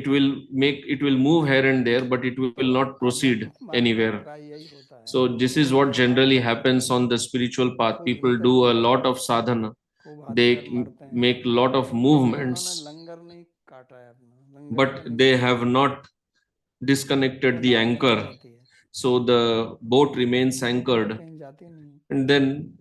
it will move here and there, but it will तो not proceed हमारा anywhere. ट्राई यही होता है, So this is what generally happens on the spiritual path. खूब People हिलते do a डुलते lot हैं, of sadhana. खूब हाथ पैर They मारते हैं, make lot of क्योंकि उन्होंने movements, लंगर नहीं काटा है अपना, लंगर but को नहीं they छोड़ा have है, not तो disconnected the नाव कहीं anchor. जाती है, So the boat remains now anchored, कहीं जाती नहीं है। and then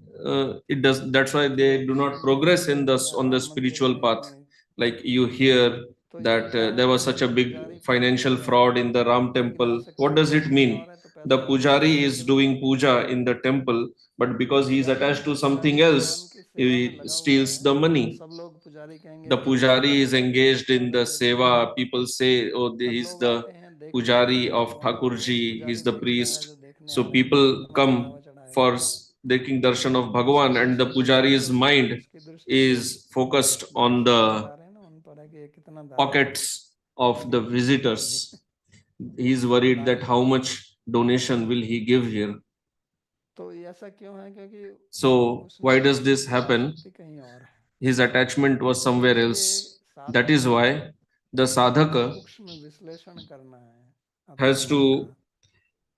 it does. That's why they do not progress in this on the Ram मंदिर spiritual में path. इतने, Like you hear तो ये that क्या there है was कि such a big पुजारी पूजा financial कर रहा fraud है, in the Ram लेकिन temple. आसक्ति What में does it फंसा कहीं mean? और है, तो पैसा The वापस pujari करके is भी doing जाता है। puja in the temple, but because he is पुजारी attached to पुजारी something भगवान else, की सेवा में he लगा हुआ steals है, the तो money. सब लोग पुजारी कहेंगे The कि ये सेवा pujari तो is करके engaged जाता है in the मंदिर में, seva. People say, oh, सब he's लोग the आते हैं देखने के pujari लिए, of भगवान को Thakurji, पुजारी he's the देखता है, जो priest. देखने So आया है people वहाँ चढ़ावा come चढ़ाएगा, for taking darshan of Bhagwan, उसकी and the दृष्टि जो है, pujari's mind उसकी दृष्टि is focused on दर्शन जो the जा रहे हैं ना उन पर है कि ये कितना दान दे रहा है, pockets of the ये कितना दे visitors. रही He's worried दान that how करता है। much donation will he give here. तो ये ऐसा क्यों है? क्योंकि So why उसमें does this उसकी happen? आसक्ति कहीं और है, His attachment was तो somewhere इसलिए else. That साधक is को why the sadhaka सूक्ष्म विश्लेषण करना है अपने has मन का, to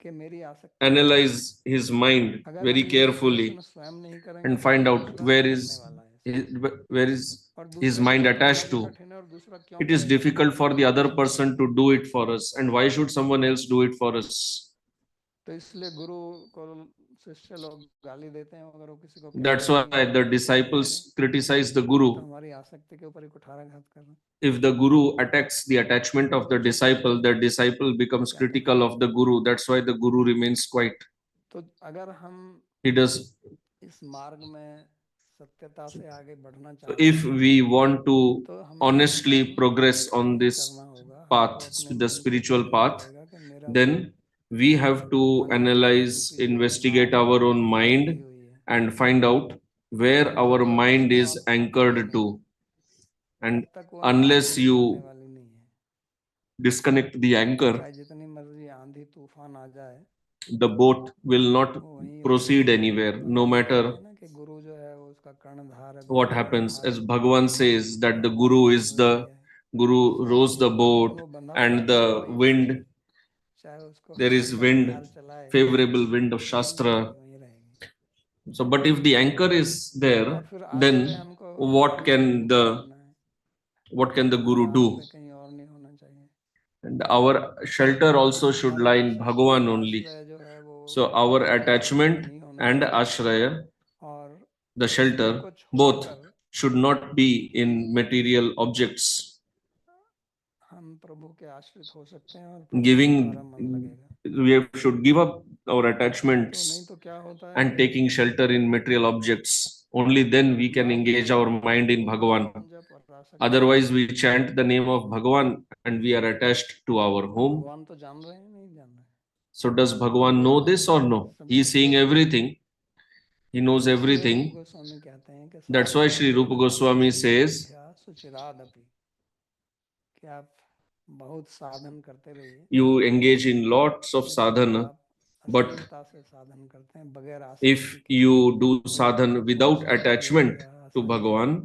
कि मेरी आसक्ति कहाँ है। analyze his mind अगर very हम ये विश्लेषण carefully स्वयं नहीं करेंगे and तो find कोई out दूसरा ही करने वाला है his, where is और his दूसरे को mind जो करना attached भी to. कठिन है और दूसरा क्यों It is करेगा। difficult for the other person to do it for us, and why should someone else do it for us? तो इसलिए गुरु को शिष्य लोग गाली देते हैं, अगर वो किसी को That's कहते हैं why कि the ये करे disciples criticize the तो guru. हमारी आसक्ति के ऊपर ही कुठाराघात कर रहे हैं। If the guru attacks the attachment of the disciple becomes critical of the guru. That's why the guru remains quiet. तो अगर हम He does. इस मार्ग में सत्यता से आगे बढ़ना So चाहते if हैं, we want to तो हमें honestly स्वयं progress on ये this करना होगा, path, हमको अपने the मन से spiritual देखना path, पड़ेगा कि मेरा then we have to मन analyze, रूपी जो investigate नाव our है own वो बंधी mind हुई है, and find out where जब our तक mind उसको is आप anchored पकड़ोगे to. तब And तक वो नाव unless कहीं जाने you वाली नहीं है, disconnect the anchor, चाहे जितनी मर्जी आंधी तूफान आ जाए, the boat will not वो वहीं proceed रहेगी। anywhere, तो no हम कहते matter हैं ना कि गुरु जो है वो उसका कर्णधार है, what गुरु happens. कर्णधार As है, Bhagavan says that the भगवान guru is कर्णधारी the है, guru rows the अगर boat, वो बंधा हुआ and है तो the वहीं रहेगी, wind, चाहे उसको there is wind, कर्णधार चलाए, favorable wind of वहीं Shastra. रहेगी वहीं रहेगी। So, but if the anchor is और there, फिर आगे में then हमको what गुरु को can the पुकारना है, guru निवास do? में कहीं और नहीं होना चाहिए। And our shelter also should lie in Bhagavan only. आश्रय जो है वो So our भौतिक में attachment नहीं होना and चाहिए, ashraya, और the शरीर shelter, को both छोड़कर should not be in material objects. हम प्रभु के आश्रित हो सकते हैं और प्रभु में हमारा मन Giving, लगेगा। should give up our तो नहीं attachments तो क्या होता है and कि taking shelter in material objects. Only then we can नाम engage our कीर्तन, mind in Bhagavan. नाम जप और आसक्ति, Otherwise, we chant the name of Bhagavan and we are attached to our home. भगवान तो जान रहे हैं नहीं जान रहे, So does Bhagavan know this or no? He is seeing everything. He knows इसलिए रूप everything. गोस्वामी कहते हैं कि That's why Sadhana Sri Rupa Goswami says, सुचिरादपि, कि आप बहुत साधन करते रहिए, you engage in lots of लेकिन जब sadhana, आप but अश्लीलता से साधन करते हैं बगैर आसक्ति if के, you do sadhana without आसक्ति attachment या to असंग Bhagavan,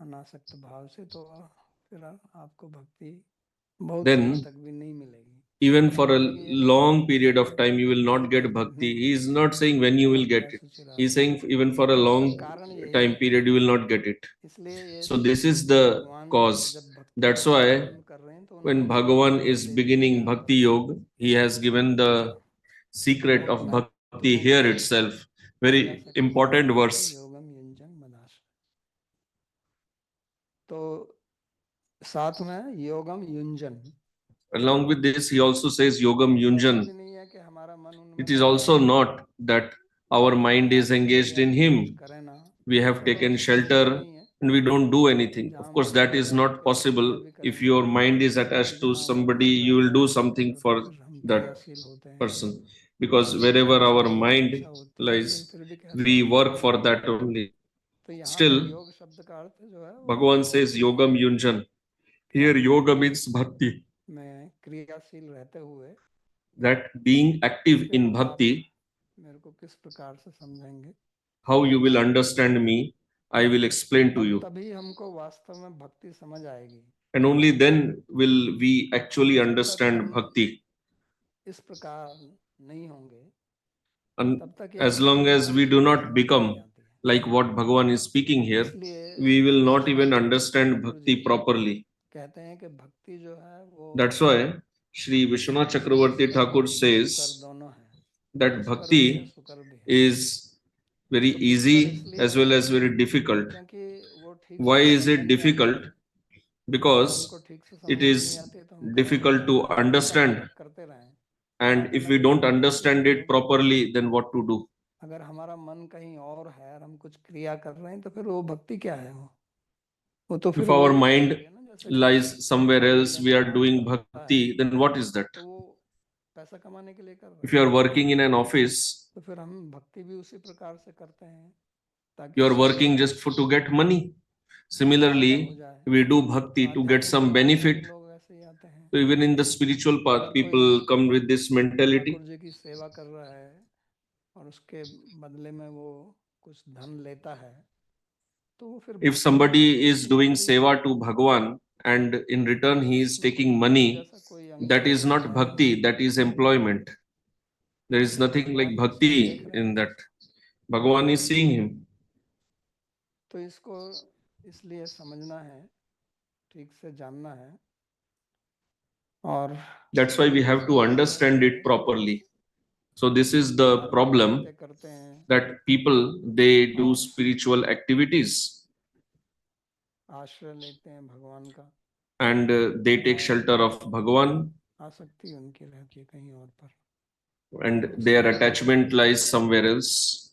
अनासक्त भाव से, तो फिर आपको भक्ति बहुत then समय तक भी नहीं मिलेगी। even for a मतलब ये नहीं long कि period of time you will not get bhakti. He is not saying when you will get it. He is saying even for a long कारण यही time है, period you will not get it. इसलिए ये So this is the भगवान cause. जब भक्ति That's योग why प्रारंभ कर रहे हैं तो when उन्होंने Bhagavan ये is दे beginning दिया Bhakti Yoga, he has given the secret बोध of में, bhakti here itself. very important verse. योगम युञ्जन मदाश्रय। तो साथ में योगम युञ्जन, Along with this, he also says Yogam ऐसा Yunjan. भी नहीं है कि हमारा मन उनमें It is लगा also है, not that our mind is engaged in him. करे ना, We have तो taken ऐसी स्थिति shelter नहीं है and we don't do anything. जहाँ Of हम course, that सोच is रहे हैं not कि हम possible. भी If करेंगे, your mind is बल्कि attached to जहाँ हमारा somebody, मन you will रहता do है something तो for फिर हम that क्रियाशील होते हैं। person. Because wherever ऐसा our करने की mind इच्छा होती है, लेकिन lies, फिर भी कहते we हैं work योग for युञ्जन। that only. तो यहाँ पर Still, योग शब्द का अर्थ जो है वो Bhagavan योग says Yogam Yunjan. Here, yoga means bhakti. में क्रियाशील रहते हुए That being active फिर in आप bhakti, मेरे को किस प्रकार से समझेंगे, how you will understand me, I will explain to तब you. तभी हमको वास्तव में भक्ति समझ आएगी। And only then will we actually जब तक understand हम bhakti. इस प्रकार नहीं होंगे, And तब तक ये as भक्ति long की as बात we do हमें not समझ नहीं become आती है। like what Bhagavan is speaking here, इसलिए we will Shri not even Vishwanath understand Thakur bhakti ji properly. कहते हैं कि भक्ति जो है वो That's why Sri Vishwanath Chakravarti Thakur सुकर says दोनों है, that दुष्कर भी है, bhakti सुकर भी है। is very तो दुष्कर easy इसलिए as है well as very difficult. क्योंकि वो ठीक Why से is समझ it नहीं आती है। difficult? जब हमको Because ठीक से it समझ में नहीं is आती है तो हम करेंगे difficult क्या, to भक्ति का understand. नाटक करते रहें। And if we don't understand it properly, then what to do? अगर हमारा मन कहीं और है और हम कुछ क्रिया कर रहे हैं तो फिर वो भक्ति क्या है, वो तो फिर If our वही हो mind जाएगा ना, जैसे कि lies somewhere कोई else, we are लेनदार doing करता है bhakti, then what is that? तो वो पैसा कमाने के लिए कर रहा If है, you are working in an office, तो फिर हम भक्ति भी उसी प्रकार से करते हैं ताकि you are उसका working just for to get money. फायदा हो Similarly, जाए। we do तो bhakti to get आध्यात्मिक some जीवन में भी benefit. लोग ऐसे ही आते हैं। So even in the spiritual path, अगर कोई people come with this mentality. Thakur ji की सेवा कर रहा है और उसके बदले में वो कुछ धन लेता है तो वो फिर If भक्ति somebody is उसकी doing होती है। seva to Bhagwan and in return he is उसमें taking भक्ति money, जैसा कोई अंश that is तो not है नहीं। bhakti, that is employment. There is तो nothing like भगवान तो सब देख bhakti रहे in हैं, that. Bhagavan is seeing him. तो इसको इसलिए समझना है, ठीक से जानना है, और That's why we लोग have to ऐसा understand करते it properly. So this is the धार्मिक problem कृत्य करते हैं, that people they do और spiritual activities आश्रय लेते हैं भगवान का, and they take shelter of Bhagavan आसक्ति उनकी रहती है कहीं और पर, and their attachment lies somewhere else.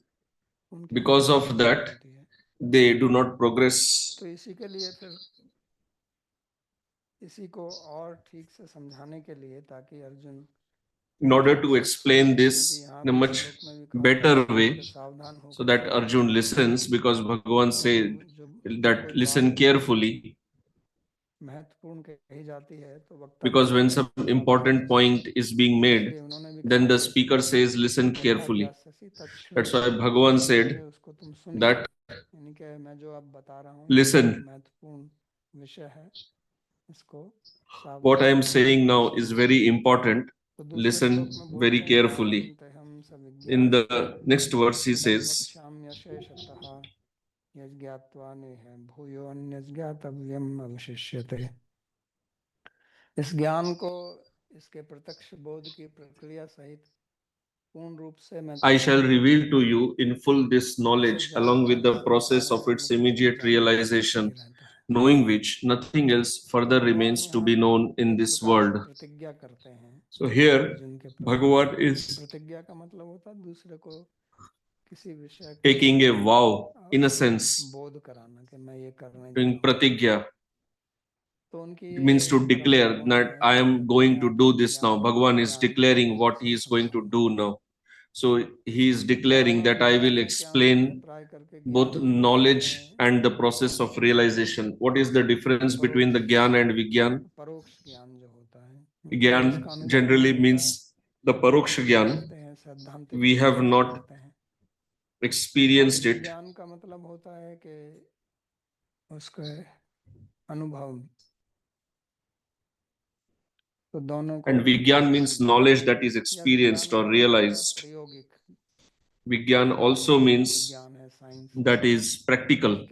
उनकी Because भक्ति of नहीं that, होती है। they do not progress. तो इसी के लिए फिर इसी को और ठीक से समझाने के लिए, ताकि Arjun In order to explain this in a much better way, सावधान हो, so that Arjun listens, because Bhagavan said that listen carefully, महत्वपूर्ण कही जाती है तो वक्ता because when some important point is being made, then the speaker says listen carefully. That's why Bhagavan said उसको तुम सुनिए, that यानी कि मैं जो अब बता रहा हूँ listen, महत्वपूर्ण विषय है, इसको what I am सावधानी saying now is very important. तो दूसरे Listen श्लोक में very बोलते हैं carefully. हम सब In the next verse, he says, यज्ञात्वा नेह भूयो अन्यज्ञातव्यम अवशिष्यते। इस ज्ञान को इसके प्रत्यक्ष बोध की प्रक्रिया सहित पूर्ण रूप से मैं I shall reveal to you in full this knowledge along with the process of its immediate realization, knowing which nothing else further remains to be known in this world. प्रतिज्ञा करते हैं। So here, Bhagavan is प्रतिज्ञा का मतलब होता है दूसरे को किसी विषय taking a vow, in a sense, बोध कराना कि मैं ये करने doing pratigya. तो उनकी It means to declare that I am going to do this now. Bhagavan is declaring what he is going to do now. So he is declaring that I will explain both knowledge and the process of realization. What is the difference between the Gyan and Vigyan? परोक्ष ज्ञान जो होता है, Gyan generally means the Paroksha Gyan. We have not experienced it. ज्ञान का मतलब होता है कि उसके अनुभव, तो दोनों को, And Vigyan means knowledge that is experienced or realized. Vigyan also means that is practical.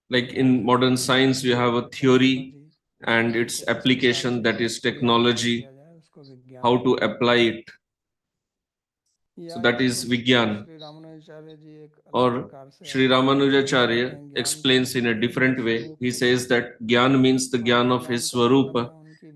Like in modern science, we have a theory and its application, that is technology, how to apply it. So that is Vigyan. Shri Ramanujacharya ji एक अलग Or प्रकार से Sri Ramanujacharya explains in a different way. He says that Gyan means the Gyan of his Swarupa,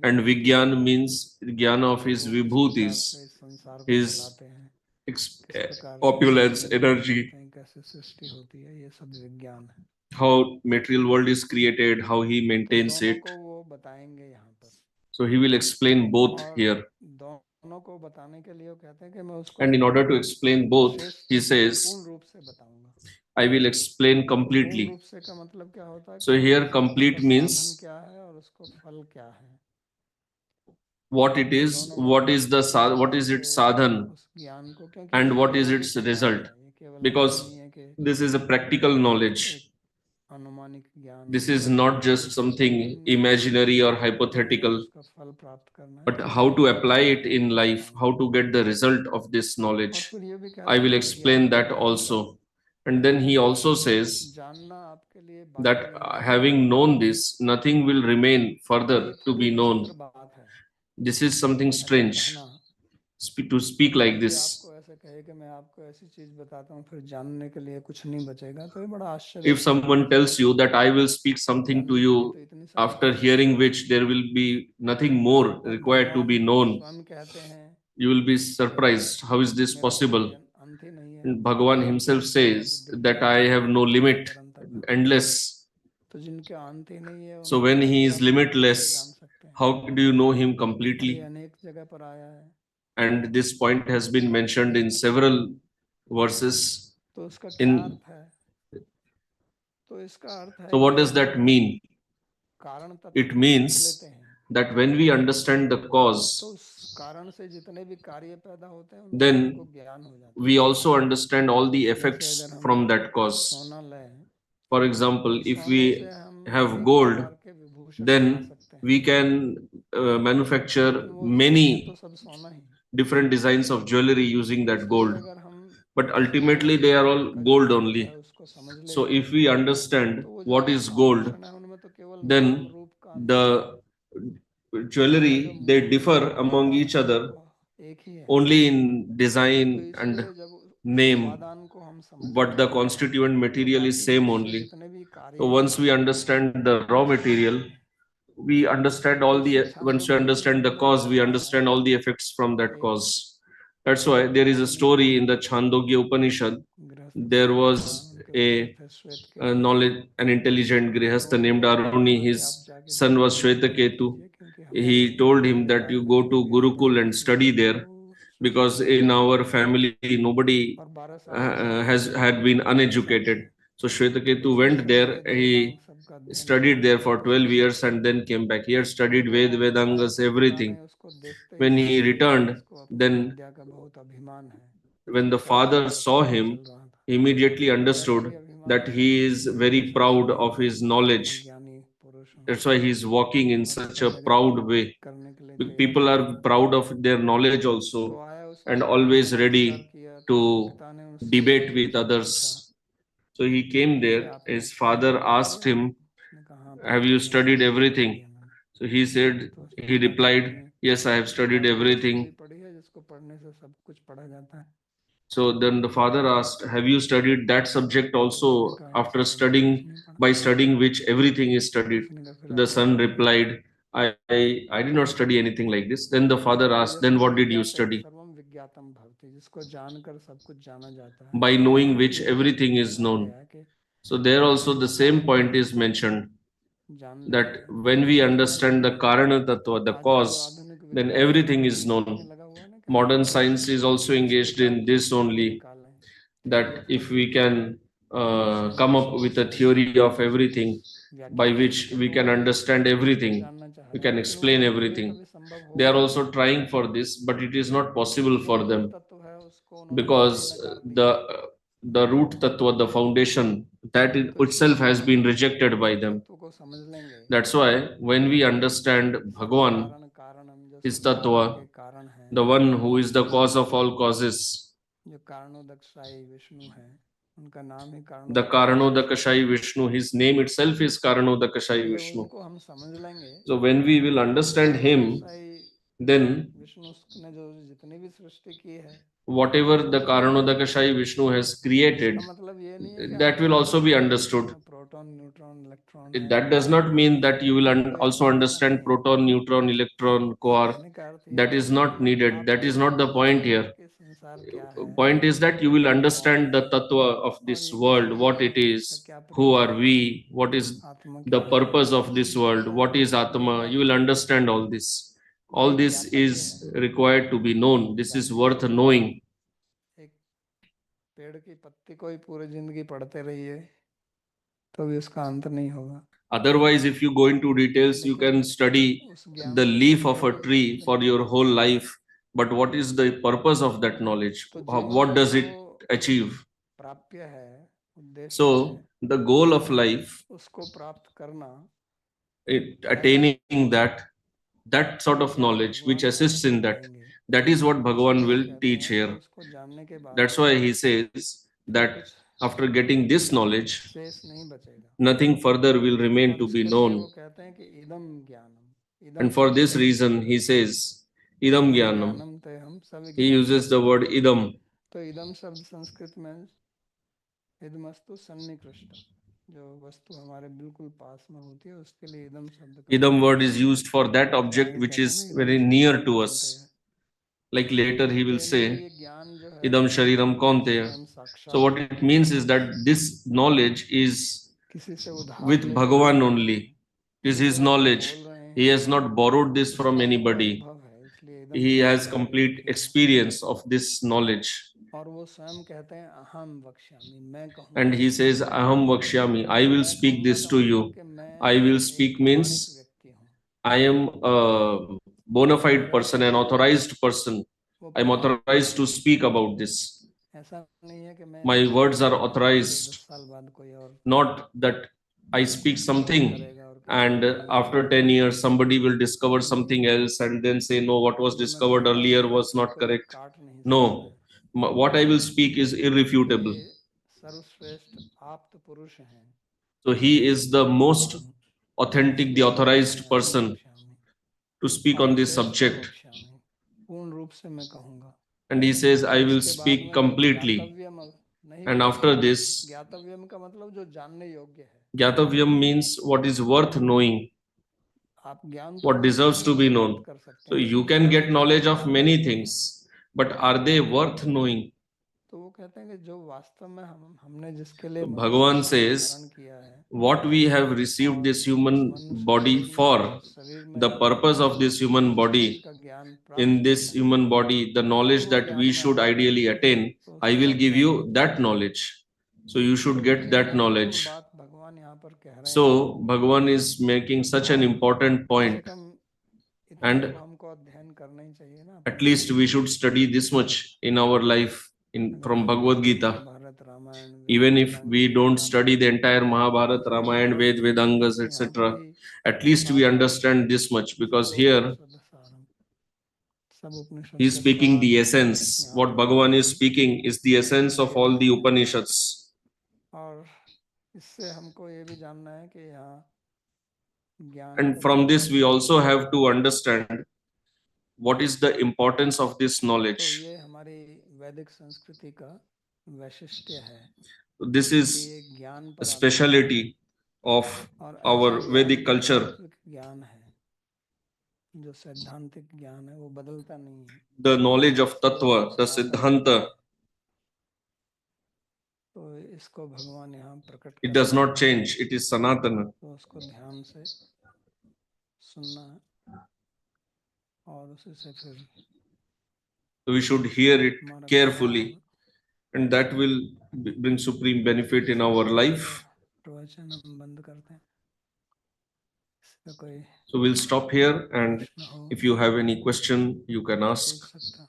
and Vigyan means Gyan of his Vibhutis, संसार को his चलाते हैं, ex- इस प्रकार opulence, से energy, करते हैं, कैसे सृष्टि होती है, ये सब विज्ञान है। how material world is created, how he तो maintains दोनों it. को वो बताएंगे यहाँ पर, So he will explain both और here. दोनों को बताने के लिए वो कहते हैं कि मैं उसको And in order to explain both, wishes he पूर्ण says, रूप से बताऊंगा। I will explain पूर्ण completely. रूप से का मतलब क्या होता है So कि here उसका complete साधन means क्या है और उसको फल क्या है, what it is, what is the what is its sadhan, उस ज्ञान को, क्योंकि and ये what is वास्तविक its ज्ञान result. है, ये केवल ऐसा Because नहीं है कि this is a practical knowledge. एक अनुमानिक ज्ञान, This is not just something imaginary or hypothetical, उसका फल प्राप्त करना है, but तो how to ये apply it in life, ज्ञान how है। to get the result of this और knowledge. फिर ये भी कहते I हैं will कि explain ज्ञान को that जानकर, also. And then he also says जानना आपके लिए that बाकी नहीं रहेगा, having known this, nothing will remain further ये to थोड़ी be known. विचित्र बात है This is something ऐसा strange कहना, to speak like कोई this. आपको ऐसे कहे कि मैं आपको ऐसी चीज बताता हूँ फिर जानने के लिए कुछ नहीं बचेगा, तो ये बड़ा आश्चर्य If someone tells you that I will speak something to जानने के लिए तो you, इतनी सारी after चीजें hearing हैं। which there will be nothing more और required to भगवान be known, स्वयं कहते हैं you will be surprised. How is this मेरा कोई possible? अंत ही नहीं है, And Bhagavan himself says that I have no limit, endless. तो जिनके अंत ही नहीं है So उनको when he कैसे is आप पूर्ण रूप से limitless, जान सकते हैं। how do you know him और ये completely? अनेक जगह पर आया है, And this point has been mentioned in several verses. तो उसका क्या In अर्थ है? तो इसका अर्थ है so what कि does जब that हम mean? कारण तत्व It को समझ लेते means हैं, that when we understand the तो cause, उस कारण से जितने भी कार्य पैदा होते हैं उनका then हमको ज्ञान हो जाता we also understand all the है। जैसे effects अगर हम from that cause. सोना लें, For तो example, if सोने से we हम have अनेक gold, प्रकार के विभूषण बना then सकते हैं, we can manufacture लेकिन वो है many तो सब सोना ही। different designs of jewelry using that इसलिए gold. अगर हम But सोने ultimately, they are all का जो gold तत्व है only. उसको समझ So, लेते if हैं, we तो understand वो जो what is gold, आभूषण है उनमें तो केवल नाम then रूप का अंतर है, the उसका जो jewelry they मूल differ among उपादान each है other वो एक ही है। only in तो design and इसलिए जब उस name, उपादान को हम समझ but the लेते हैं, constituent तो material is बाकी same दूसरे only. जितने भी कार्य So हैं once we understand the raw वो सब material, नहीं है। we understand all तो इसलिए the, once we Chandogya understand Upanishad the में cause, we कहा गया है understand all the effects from कि that एक cause. That's why there is a आधुनिक story in the Chandogya Upanishad. गृहस्थ There विद्वान, was उनके पुत्र a, थे श्वेत a Ketu, knowledge, an intelligent तो grihastha named उनको कहा Aruni. गया कि आप His जाके son was गुरुकुल में अध्ययन Shvetaketu. कीजिए, क्योंकि हमारे He told him that परिवार you में go कोई to भी Gurukul and अत्यधिक study विद्वान there, हो because सुशिक्षित in हो our family nobody और 12 साल के has सन्यासी had होकर been भी पढ़ाशाली uneducated. है, So Shvetaketu इसलिए went फिर there. वेद वेदांग He सबका अध्ययन studied किया there और for 12 years सुशिक्षित and हुआ। then came back. He had तो studied वो Ved, सारे Vedangas, के पुराने everything. उसको देखते ही When he समझ गए कि returned, इसको अपनी then विद्या का बहुत अभिमान है, when the क्योंकि father उसको saw पता him, चल रहा था। he immediately तो ऐसा understood ही अभिमान that होना he चाहिए is कि very मनुष्य proud जीवन of में his महान knowledge. ज्ञानी पुरुष हो That's why he is walking in और such सब a जगह proud way. करने के लिए तैयार People रहता are था। proud of their knowledge तो also आया उसके and पिता ने always नमस्कार ready किया, तो उसके to पिता ने उससे debate एक with प्रश्न पूछा others. So he came कि there. आपने His पढ़ाई father कर asked लिया? him, उसने कहा हाँ have पिताजी you सारी studied पढ़ाई कर ली everything? है मैंने। So he said, तो उसने he कहा कि replied, आपने yes, I have studied शास्त्र ऐसी कोई everything. पढ़ी है जिसको पढ़ने से सब कुछ पढ़ा जाता है? So then the father asked, have you studied that subject तो उसने also कहा after ऐसा तो मैंने कुछ studying, नहीं पढ़ा। by studying which everything is तो studied? उसने कहा फिर So the आपने son क्या पढ़ा? replied, I did not study anything like this. Then the father तो asked, then यस्य what did you विज्ञाते study? सर्वम विज्ञातम भवति, जिसको जानकर सब कुछ जाना जाता है, By तो knowing यहाँ which भी everything is कहा known. गया कि So there also the same point कारण is mentioned जानने that में when we सब जान understand the सकते हैं। Karana Tattva, the आजकल जो cause, आधुनिक then विज्ञान है everything वो is इसी में known. लगा हुआ है ना कि हम Modern कैसे science is also इस engaged विचार in को this बाहर only, निकालें, that theory of if we everything, can मनुष्य come की up with a सोच theory की of everything by व्याख्या कर which सके, we तो वो can भी understand उसको everything, जानना चाह we रहे हैं, can लेकिन वो explain उनके लिए everything. कभी संभव They होगा are नहीं, also trying for this, but it is not possible क्योंकि जो for मूल them तत्व है उसको उन्होंने पहले ही because नकार दिया है। the root tattva, the foundation, that in तो इसलिए itself जब has हम been rejected by मूल them. तत्व को समझ लेंगे, That's why when we understand सत Bhagavan, कारण कारणम, जो his सभी कार्य tattva, के कारण है, the one who is the cause of all causes, जो कारणोदकशाई विष्णु है, उनका नाम ही the कारणोदकशाई विष्णु है, Karanodakashayi Vishnu, his name itself is तो Karanodakashayi जब Vishnu. उनको हम समझ लेंगे, So when we will तो understand him, कारणोदकशाई then विष्णु ने जो जितनी भी सृष्टि की है, whatever the Karanodakashayi Vishnu has created, इसका मतलब ये नहीं है कि that will also be understood. Proton neutron electron है, That does not mean that you will also ऐसा understand नहीं है। proton, neutron, electron, quark. कहने का अर्थ ये That है is कि not needed. That आपको is not the ये point जानना है here. कि संसार क्या है, Point is that you will ये कौन understand the है, tattva of और this ये world, किसके what लिए it है, इसका is, क्या who are प्रयोजन है, we, what is आत्मा the क्या है, purpose of this world, what is Atma. You will understand all this. All ये this ज्ञातव्य is है, required to be known. This is जानने worth योग्य है। knowing. एक पेड़ की पत्ती को ही पूरी जिंदगी पढ़ते रहिए तो भी उसका अंत नहीं होगा, Otherwise, if you go into details, you लेकिन can study उस ज्ञान the को leaf जानने of a की tree for your whole life. But what is the purpose of that knowledge? तो जो What does जो it achieve? प्राप्य है, उद्देश्य है, So, the goal of life, उसको प्राप्त करना, attaining that sort of यह knowledge which भगवान assists in that, सिखाएंगे। that is what Bhagavan वो will कहते teach हैं कि here. उसको जानने के बाद That's why he says फिर that कुछ after getting this knowledge, शेष नहीं बचेगा, nothing further will remain और to be इसके लिए वो known. कहते हैं कि इदम ज्ञानम, इदम And for शब्द this का reason, he says, Idam इदम Jnanam. ज्ञानम ते हम सब He uses the word Idam. तो इदम शब्द संस्कृत में इदमस्तु सन्निकृष्ट, जो वस्तु हमारे बिल्कुल पास में होती है उसके लिए इदम शब्द का Idam word is used for that object आगे which कहते हैं ना is इदम very near शरीरम to कौन्ते us. है, Like later he will कहते हैं कि say, ये ज्ञान जो है Idam Shariram Kaunteya. स्वयं So साक्षात what it means is that this knowledge is किसी से उधार with लेकर Bhagavan नहीं है, only. It is जिसे his आप knowledge. बोल रहे He हैं has not borrowed this उसका from आपको anybody. अनुभव है, इसलिए एकदम He शब्द has का प्रयोग complete किया है। experience of this knowledge. और वो स्वयं कहते हैं अहम वक्ष्यामि, मैं कहूँगा, And he says, Aham Vakshyami, I will मैं speak कहूँगा this का to मतलब you. कि मैं I will एक speak प्रामाणिक means व्यक्ति हूँ, I am a bona fide person, an authorized person. वो I am authorized to speak about this. ऐसा नहीं है कि मैं My words are आज से 10 authorized, साल बाद कोई और not that I speak something करेगा और and कहेगा ये after 10 years somebody will discover something else and then say, no, what was जो मैं discovered कहूँगा earlier उसको was not कोई correct. काट नहीं सकता No, है, what I will speak is क्योंकि irrefutable. ये सर्वश्रेष्ठ आप्त पुरुष हैं, So he is the मैं most हूँ, authentic, the इसलिए मैं authorized अहम person वक्ष्यामि to speak और on this विशेषतः subject. वक्ष्यामि, पूर्ण रूप से मैं कहूँगा। And he says, I और will इसके बाद speak में जो completely. ज्ञातव्यम नहीं And कहते after हैं, this, ज्ञातव्यम का मतलब जो जानने योग्य है, Gyatavyam means what is worth knowing, आप ज्ञान तो what बहुत deserves चीजों to का be प्राप्त known. कर सकते So हैं, you लेकिन can जो get knowledge चीजें of many जाननीय हैं, things, but are they worth knowing? तो वो कहते हैं कि जो वास्तव में हमने जिसके लिए So मनुष्य Bhagavan शरीर says, धारण किया है, what we have received और this उस human मनुष्य body for, शरीर the में purpose of this human जिस चीज body, का ज्ञान प्राप्त in this करना है, human body, the अगर knowledge वो that ज्ञान we में should आता है ideally attain, तो I उसको will आप give जानते you हैं। that knowledge. So you should तो get ये that महत्वपूर्ण knowledge. बात भगवान यहाँ पर कह रहे हैं, So Bhagavan is making such an और important कम से point, कम इतना तो and हमको अध्ययन करना ही चाहिए ना at अपने least we जीवन should study this much in our life में। in अगर from हम Bhagavad Gita. Mahabharat Ramayan Veda Even if Vedang we don't Gita study the entire Mahabharata, सब Ramayana, भगवान Ved, Vedangas, यहाँ पर etc., he at least we सार है, understand this much, because here सर्वोपनिषद सारम, सब उपनिषद he is के speaking सार the essence. यहाँ What पर Bhagavan is भगवान speaking is the essence of they all रहे the हैं। Upanishads. और इससे हमको ये भी जानना है कि यहाँ ज्ञान And का from this, we तात्पर्य क्या also है। have to understand what is the importance of this तो knowledge. ये हमारी वैदिक संस्कृति का वैशिष्ट्य है This कि is ये ज्ञान a पर आधारित है, speciality of और ऐसा our ज्ञान Vedic जो culture. तात्विक ज्ञान है, जो सैद्धांतिक ज्ञान है, वो बदलता नहीं है, The knowledge of वो Tattva, the स्थापन रहता है। Siddhanta, तो इसको भगवान यहाँ प्रकट it कर does रहे not हैं, change. It is Sanatana. तो उसको ध्यान से सुनना है और उसी से फिर So we should hear it हमारा कल्याण carefully, होगा। and that will bring supreme benefit in our life. प्रवचन हम बंद करते हैं, इसका कोई So we'll stop here, and प्रश्न हो if you have any question, you can पूछ ask. सकता।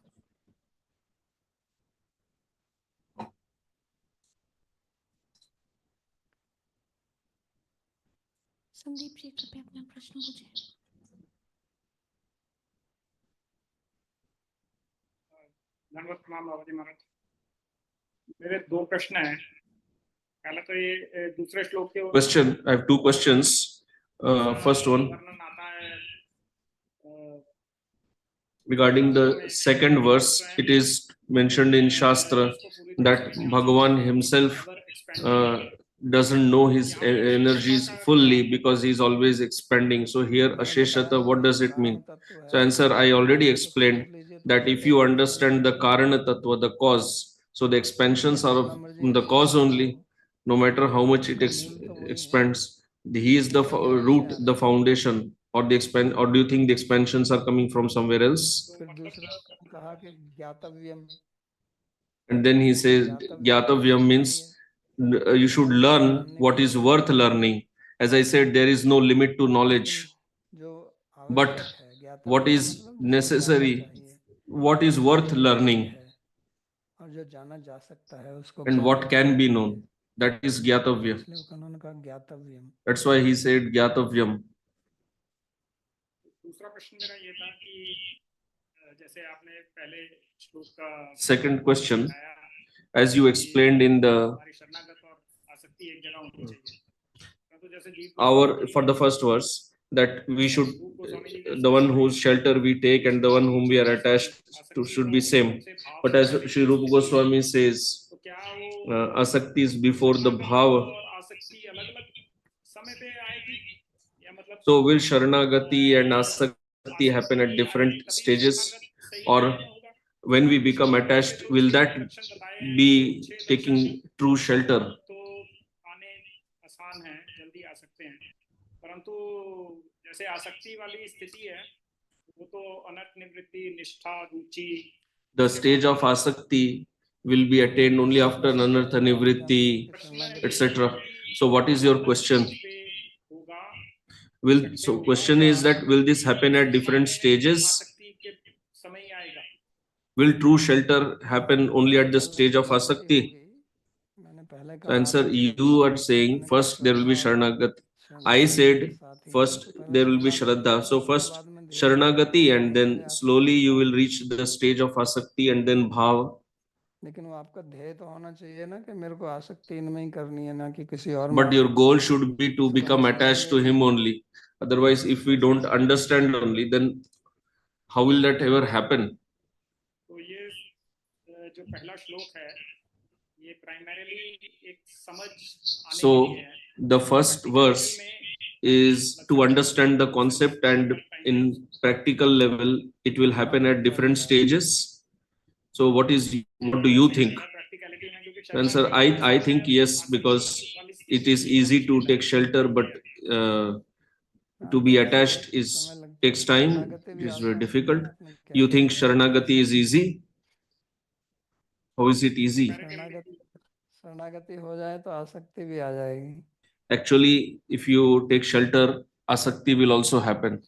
संदीप जी कृपया अपना प्रश्न पूछें। धन्यवाद प्रणाम बाबा जी महाराज। मेरे दो प्रश्न हैं। पहला तो ये दूसरे श्लोक के Question. I have two questions. First one. वर्णन आता है Regarding the second verse, it is mentioned in Shastra that Bhagavan himself doesn't know his energies fully because he's always expanding. So here Asheshata, what does it mean? So answer, I already explained that if you understand the Karana Tattva, the cause, so the expansions are of the cause only, no matter how much it expands. He is the root, the foundation, or the expand, or do you think the expansions are coming from somewhere else? फिर दूसरा कहा कि ज्ञातव्यम, And then he says, Gyatavyam means you should learn what is worth learning. As I said, there is no limit to knowledge. जो But आवश्यक है, ज्ञातव्य what का is मतलब जिसे जानना necessary, चाहिए, what is worth learning, है, और जो जाना जा सकता है उसको and what ज्ञातव्य can be कहते known, हैं। that is Gyatavya. इसलिए उन्होंने कहा ज्ञातव्यम। That's why he said Gyatavyam. दूसरा प्रश्न मेरा ये था कि जैसे आपने पहले श्लोक का Second question, बताया as you explained in the हमारी शरणागत और आसक्ति एक जगह होनी चाहिए, परंतु जैसे जीव our for the first verse that we should the one whose shelter we take and the one whom we are attached to should be same. But as Sri Rupa Goswami says, तो क्या वो asakti is before the bhava. और आसक्ति अलग-अलग समय पे आएगी या मतलब So will Sharanagati and Asakti happen at different stages, or when we become attached, will that be taking true shelter? तो आने आसान है, जल्दी आ सकते हैं, परंतु जैसे आसक्ति वाली स्थिति है वो तो अनर्थ निवृत्ति, निष्ठा, रुचि, The stage of Asakti will be attained only after Anartha Nivritti, etc. So what is your question? So question is that will this happen at different stages? आसक्ति के समय ही आएगा। Will true shelter happen only at the stage of Asakti? मैंने पहले So कहा answer, you are saying first there will be Sharanagati. I said first there will be Shraddha. So first Sharanagati and then slowly you will reach the stage of Asakti and then Bhava. लेकिन वो आपका ध्येय तो होना चाहिए ना कि मेरे को आसक्ति इनमें ही करनी है, ना कि किसी और में। But your goal should be to become attached to him only. Otherwise, if we don't understand only, then how will that ever happen? तो ये जो पहला श्लोक है ये प्राइमरीली एक समझ आने So के लिए है। the first verse is to understand the concept, and in practical level it will happen at different stages. So what do you think? Answer, I think yes, because it is easy to take shelter, but to be attached takes time. It is very difficult. You think Sharanagati is easy? How is it easy? शरणागति हो जाए तो आसक्ति भी आ जाएगी। Actually, if you take shelter, asakti will also happen.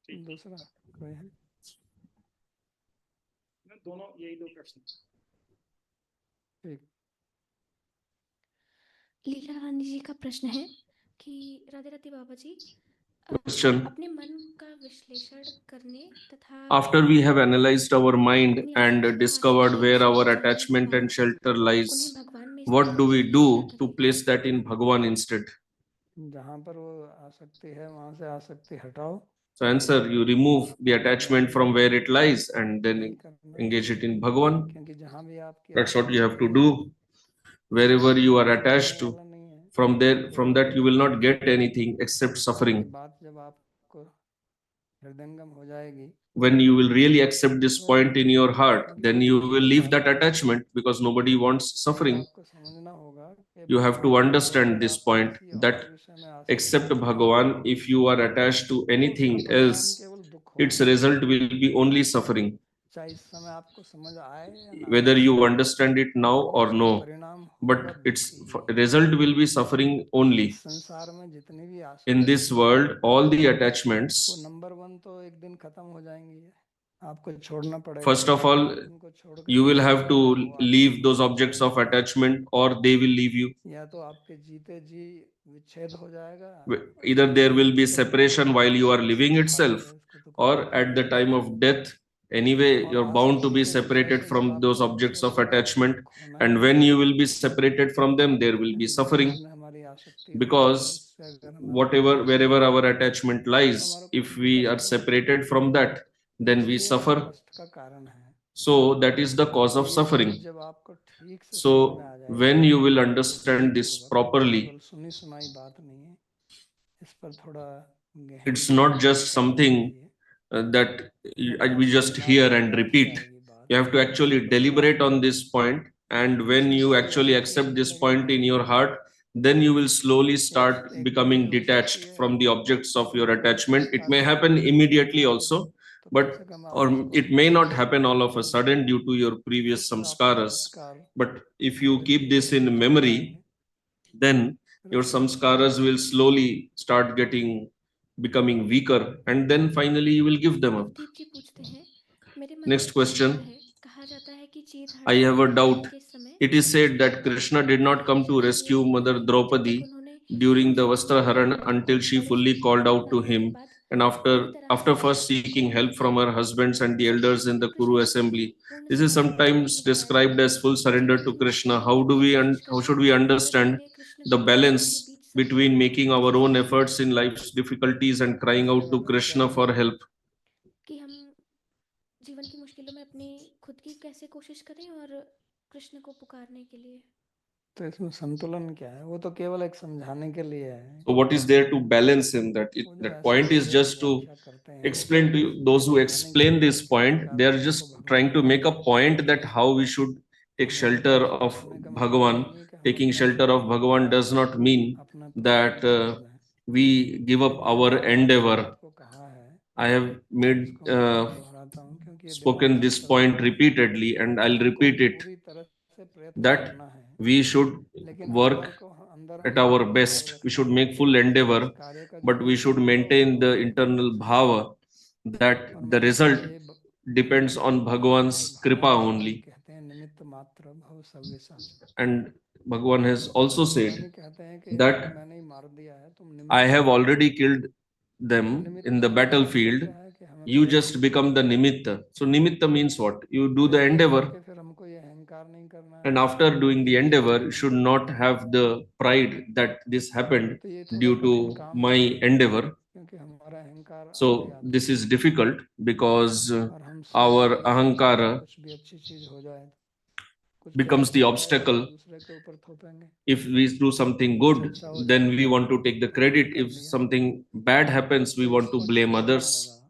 दूसरा कोई है? दोनों यही दो प्रश्न। ठीक। लीला रानी जी का प्रश्न है कि राधे राधे बाबा जी, Question. अपने मन का विश्लेषण करने तथा After we have analyzed our mind and discovered where our attachment and shelter lies, what do we do to place that in Bhagavan instead? जहाँ पर वो आसक्ति है वहाँ से आसक्ति हटाओ। So answer, you remove the attachment from where it lies and then engage it in Bhagavan. क्योंकि जहाँ भी आपकी That's what you have to do. Wherever you are attached to, from that you will not get anything except suffering. बात जब आपको हृदयंगम हो जाएगी, when you will really accept this point in your heart, then you will leave that attachment because nobody wants suffering. आपको समझना होगा कि You have to understand this point that except Bhagavan, if you are attached to anything else, its result will be only suffering. चाहे इस समय आपको समझ आए या ना, Whether you understand it now or no, परिणाम but its result will be suffering only. संसार में जितनी भी आसक्ति In this world, all the attachments, वो नंबर 1 तो एक दिन खत्म हो जाएंगी, आपको छोड़ना पड़ेगा। first of all, you will have to leave those objects of attachment or they will leave you. या तो आपके जीते जी विच्छेद हो जाएगा, Either there will be separation while you are living itself, or at the time of death, anyway you're bound to be separated from those objects of attachment, and when you will be separated from them there will be suffering, because उससे अगर हमारा whatever, attachment wherever है, our attachment lies, हमारा if खुद we कष्ट are होगा। separated from that, then we इसलिए वो suffer. कष्ट का कारण है। So that is the cause और of ये suffering. चीज जब आपको ठीक से समझ में So आ जाएगी, when you will understand this पूर्वक, properly, केवल सुनी सुनाई बात नहीं है, इस पर थोड़ा it's गहन not विचार just करना something चाहिए। that जब we आपके just दिमाग hear में and बैठ repeat. जाएगी बात, You have to actually तो deliberate फिर on आप this point, and when किसी you से भी actually ऐसा accept फील this होने के point बाद in your heart, then you will slowly start एक becoming गलती हो सकती detached है, from the objects of your अगर कोई attachment. कष्ट It may आपको happen बहुत immediately पहुंचा also, दे, तो कम but से कम आप or उसको it may not happen all of a sudden due to your previous कुछ आपके samskaras. संस्कार But if you धीरे keep धीरे this in छूट memory, जाएंगे। then फिर your उस samskaras will slowly start becoming weaker, and then finally you will give them up. Navdeep जी पूछते हैं, मेरे मन Next में एक शंका question. है, कहा जाता है कि चीत I हरण have a doubt. के समय It is said that Krishna Krishna did not come to हमेशा के लिए rescue नहीं Mother थे, जब Draupadi तक उन्होंने during the जीवन की Vastraharan मुश्किलों में until और she बड़े fully called संकटों में out to डालने के him, बाद and पूरी तरह after से first seeking छोड़ help दी from थी। her husbands and the इस elders in अवस्था the में Kuru कृष्ण ने assembly. पूर्ण This is समर्पण क्यों sometimes नहीं दिखाया? described as full surrender जीवन to की Krishna. मुश्किलों How में do we कोशिश and how करने should we और मदद के understand लिए कृष्ण the की प्रार्थना के balance बीच संतुलन between making our कैसे own बनाए efforts रखें? in life's difficulties and crying इसके out to बारे में क्या Krishna for कहना है? help? कि हम जीवन की मुश्किलों में अपनी खुद की कैसे कोशिश करें और कृष्ण को पुकारने के लिए। तो इसमें संतुलन क्या है? वो तो केवल एक समझाने के लिए है। So what is there to balance in that? वो जो That ऐसे point is Veda just to व्याख्या करते हैं, वो explain to you, केवल those who समझाने के explain लिए this कि किस point, प्रकार they से are हमको just भगवान trying के to make a pass point पहुंचना that चाहिए। how we should take हमारे shelter पास of पहुंचने का मतलब Bhagavan. ये नहीं कि हम Taking अपना shelter of Bhagavan does not mean अपना that प्रयत्न छोड़ दें। we give up मैंने our बार बार इस endeavor. बात को कहा है, I have made इसको मैं फिर दोहराता हूँ, क्योंकि ये दिमाग spoken में this चलता point है repeatedly, and कि I'll हमको repeat it, पूरी तरह से प्रयत्न that करना है, we should लेकिन work अंदर at हमको our ये भाव best. We रखना should है make full कि endeavor, इस कार्य का जो but we should फल होगा वो maintain the भगवान की कृपा internal से bhava that the परमात्मा result ये depends on भगवान Bhagavan's को kripa भगवान only. कहते हैं निमित्त मात्र भव सव्यसाची। And Bhagavan has also भगवान ही said कहते हैं कि इनको that मैंने ही मार दिया है, तुम I निमित्त have बन जाओ। already killed them निमित्त in the बनने का मतलब battlefield. क्या है कि हमें You पहले just पीछे become the हटना है। nimitta. So nimitta means what? You do the ये endeavor, करके फिर हमको ये अहंकार नहीं करना है and after doing the कि ये endeavor, सब you मैंने should किया not है। have the pride that this happened तो ये थोड़ा due कठिन to काम my है, endeavor. क्योंकि हमारा अहंकार आगे So आता this है is difficult because और हम our सोचते हैं कि ahankara कुछ भी अच्छी चीज हो जाए, कुछ भी becomes अच्छा the हो जाए तो obstacle. दूसरे के ऊपर थोपेंगे। If we do something कुछ good, अच्छा हो then जाए we तो want to take the कि हमने credit. कर If लिया, something bad happens, we तो want to इसको blame छोड़ना others. होगा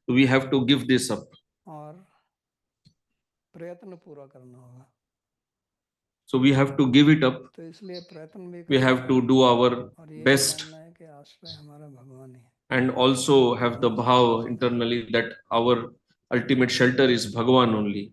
We have to give this up. और प्रयत्न पूरा करना होगा। So we have to give it up. तो इसलिए प्रयत्न भी We करना have to है do our और ये भी best, मानना है कि आश्रय हमारा भगवान ही है। and also have the हम चाहे bhav कुछ भी करें। internally that our ultimate shelter is Bhagavan only.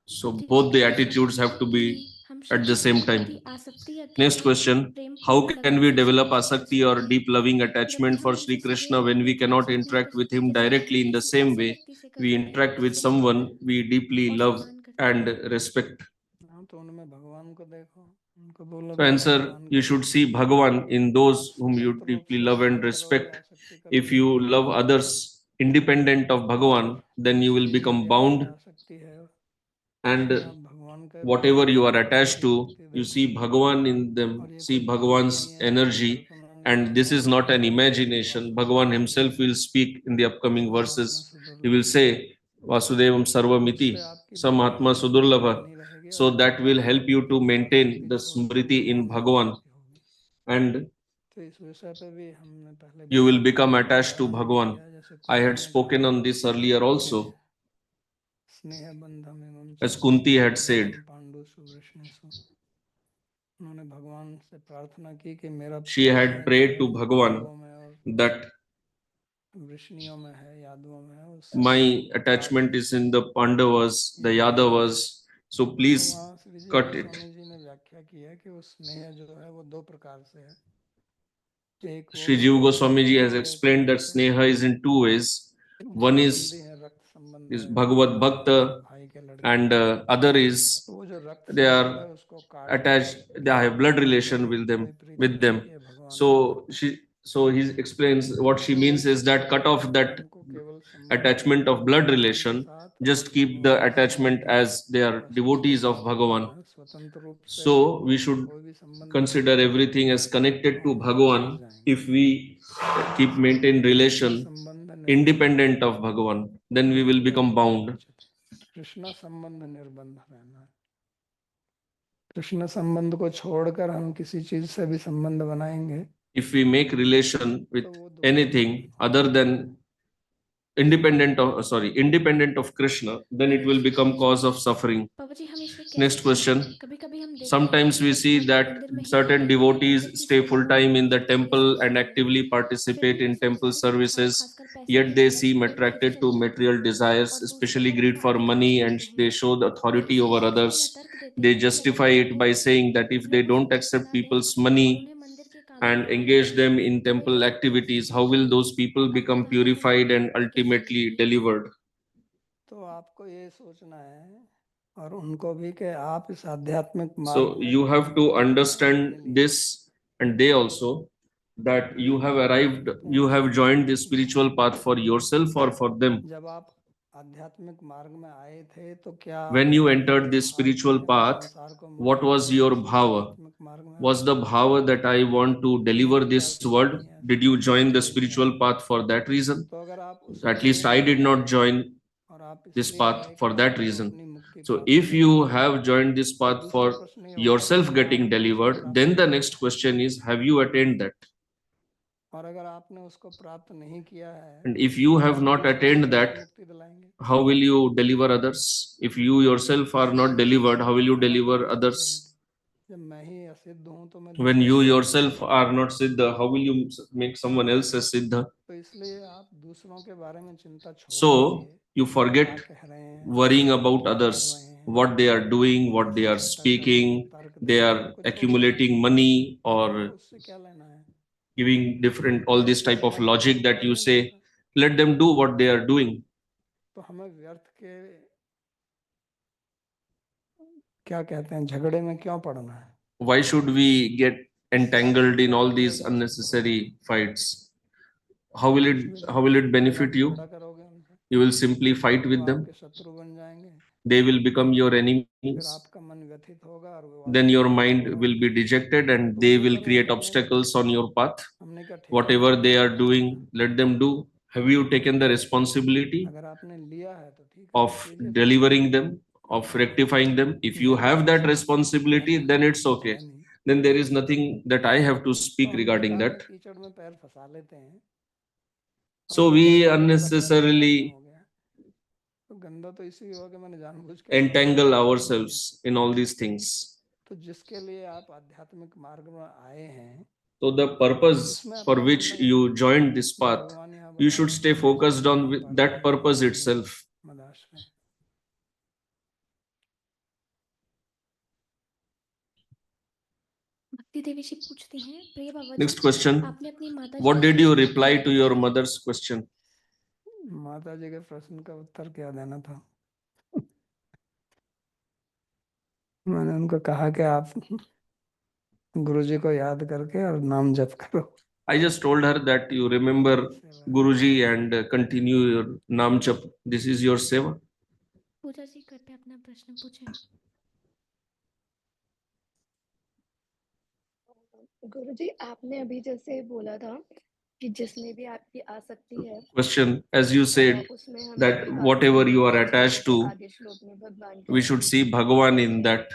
So Navdeep ji both the पूछते attitudes हैं have to कि be हम at the Shri same Krishna के time. प्रति आसक्ति या Next गहरी question. प्रेम How पूर्ण can लगाव we कैसे develop महसूस कर asakti or सकते हैं? deep loving जब attachment for हम Sri किसी Krishna सगे when we या cannot अपने interact with him जैसे directly in the किसी same ऐसे way व्यक्ति से we करते हैं interact with जिसका हम someone आदर we deeply और love सम्मान करते and हैं? respect? हाँ, तो उनमें भगवान को देखो, उनको बोलो So कि answer, भगवान you को should देखो। see Bhagavan in those आप whom you स्वतंत्र रूप deeply से love and प्रेम करोगे, respect. आसक्ति If करोगे, you love others independent of Bhagavan, और then you will जो become भी आपकी bound, आसक्ति है and उसमें आप भगवान का whatever you are भगवान attached की to, शक्ति you देखो। see Bhagavan in them, और ये see कोई भ्रम Bhagavan's नहीं है, कोई energy. कल्पना नहीं And है, this is not an क्योंकि imagination. Bhagavan Vasudev himself will सर्वमिति speak in the upcoming समात्मा verses. He will सुदुर्लभ। say, Vasudevam तो Sarvamiti, उससे आपकी भगवान Samatma की स्मृति Sudurlabha. बनी रहेगी और So that will help you to maintain आसक्ति the जो होगी वो smriti in भगवान में Bhagavan, होगी। and तो इस विषय पे भी हमने पहले you will बहुत become attached to उदाहरण भी Bhagavan. दिया, जैसे I कुंती had ने spoken कहा on this earlier कि also. स्नेह बंधम एवं As Kunti had said, चैत्रम Pandu सुवृष्णेषु। उन्होंने भगवान से प्रार्थना की कि मेरा she स्नेह had जो prayed है to वो Bhagavan पांडवों में और that वृष्णियों में है, यादवों में है, उससे my काट attachment दो। is in the Pandavas, the ये भगवान Yadavas, so तो please वहाँ श्री जी cut it. गोस्वामी जी ने व्याख्या की है कि वो स्नेह जो है वो दो प्रकार से है। एक वो Sri Jiva Goswami ji has संबंधी है कि explained that जैसे sneha is in two ways. One संबंधी is है, रक्त संबंध है, Bhagavad भाई Bhakta, भाई के लड़के, and other is तो वो जो रक्त they संबंध are है उसको काट दो attached, they कि have blood relation हमें with हमें them प्रीति with नहीं them. कि ये भगवान का So भक्त है। he explains what she तो means is इस that cut off that हमको केवल संबंध attachment रखना of है blood भगवान के relation, साथ और just keep भगवान the के साथ attachment he as they are बस उसको devotees of प्राप्त Bhagavan, करना है स्वतंत्र रूप से So we should कोई भी संबंध consider बनाएंगे, everything as connected to हम फंस Bhagavan जाएंगे। if we keep maintain relation संबंध निर्बंध independent of Bhagavan, then we will become bound. Krishna संबंध निर्बंध रहना है। कृष्ण संबंध को छोड़कर हम किसी चीज से भी संबंध बनाएंगे If we make relation with तो वो दुख anything other than independent of Krishna, then it will become cause of suffering. बाबा जी हम इसे कैसे Next question. कभी कभी हम देखते Sometimes हैं we कि see भक्त that मंदिर में ही certain रहते हैं, devotees मंदिर की stay सेवा full में time in the मंदिर के temple सेवा and में actively फिर participate भी वो in temple संसारिक इच्छाओं services, खासकर पैसे yet के they लालच seem के पीछे attracted to चले जाते material हैं desires, और दूसरी especially तरफ greed वो for आत्म money, दोष and देते they हैं। show the वे authority इसे over शिक्षा या others. तर्क देते They हैं कि justify अगर it वो by saying that if they लोगों से don't पैसे accept ना दें people's और money उन्हें मंदिर के कामों and में ना engage लगाएं them in तो ये temple भक्त लोग activities, how संसार will में those people अपनी become धारणा को purified and बढ़ाते कैसे ultimately रहेंगे? delivered? तो आपको ये सोचना है और उनको भी कि आप इस आध्यात्मिक मार्ग So में you have to पहुंचे हैं understand अपने लिए। this, and they also, that you have arrived, you have joined the spiritual path for yourself or for them. जब आप आध्यात्मिक मार्ग में आए थे तो क्या When you आपके entered मन में this भाव थे spiritual कि हम path, संसार को what मुक्त was करें, your इसलिए bhava? आध्यात्मिक मार्ग में Was आए? the bhava that I want to deliver मेरे this ख्याल से world? नहीं है। Did you join the spiritual path for that reason? तो अगर आप उसके At least लिए I did आए not join और आप this इसलिए path आए कि for that आपको reason. अपनी मुक्ति So प्राप्त if करनी you है, have joined this तो path दूसरा for प्रश्न ये होगा yourself कि getting आपने उसको delivered, प्राप्त then the किया next है? question is, have you attained that? और अगर आपने उसको प्राप्त नहीं किया है And if you तो have आप not दूसरों को attained कैसे that, मुक्ति दिलाएंगे? how will you deliver others? If you yourself are not इसलिए delivered, how will you समाधान deliver करते हैं, others? जब मैं ही असिद्ध हूं तो मैं When दूसरों you को कैसे yourself सिद्ध are करूं? not siddha, how will you make someone else a siddha? तो इसलिए आप दूसरों के बारे में चिंता छोड़ So दीजिए, you क्या forget कह रहे हैं, worrying about क्या कर others, रहे हैं, what they are doing, what they कैसे are चर्चा कर रहे हैं, speaking, तर्क they दे रहे हैं, are उनको छोड़ दीजिए। accumulating money आपको or उससे क्या लेना है? giving different all this ऐसी type of समझ logic तो that you नहीं say. होता। Let them do what they are doing. तो हमें व्यर्थ के क्या कहते हैं झगड़े में क्यों पड़ना है? Why should we get entangled in all these लोगों से unnecessary fights? कुछ भी How नहीं will है। it अगर आप benefit you? झगड़ा करोगे उनसे You will simply fight तो with them. आपके शत्रु बन जाएंगे, They will become your फिर enemies. आपका मन व्यथित होगा और वो Then वास्तव your में mind होगा। will be dejected and तो they उन्हीं will पर create लगने का obstacles on your path. हमने क्या ठेका Whatever नहीं they लिया are है? doing, let them do. Have you taken the responsibility अगर आपने लिया है तो ठीक है, of कीजिए, फिर delivering them, of rectifying them? If you मेरी have तरफ that से responsibility, कहने then को it's कुछ okay. है नहीं। Then there is nothing that I have to तो speak हम regarding बेकार में that. कीचड़ में पैर फंसा लेते हैं और So हमें we पता ही नहीं हमारा पैर गंदा क्यों unnecessarily हो गया। तो गंदा तो इसी हुआ कि मैंने जानबूझ के अपने पैर entangle कीचड़ में किया। ourselves in all these things. तो जिसके लिए आप आध्यात्मिक मार्ग में आए हैं So the purpose उसमें for अपना मन which लगाएं। you joined this जो path, भगवान यहाँ you बता should रहे stay हैं, focused on that पार्षद purpose भगवान itself. मदाश्रय। भक्ति देवी जी पूछती हैं, प्रिय बाबा Next जी, question. आपने अपनी माता जी What के did you प्रश्न का reply क्या to your उत्तर दिया? mother's question? माता जी के प्रश्न का उत्तर क्या देना था? मैंने उनको कहा कि आप गुरु जी को याद करके और नाम जप करो। I just told her that you remember Guruji and continue your Nam Jap. This is your seva. पूजा जी कृपया अपना प्रश्न पूछें। गुरुजी आपने अभी जैसे बोला था कि जिसमें भी आपकी आसक्ति है Question, as you said, उसमें हमें that एकाग्र whatever होना you are चाहिए, attached जैसे to, आगे श्लोक में भगवान we कह should रहे see हैं Bhagavan कि in that.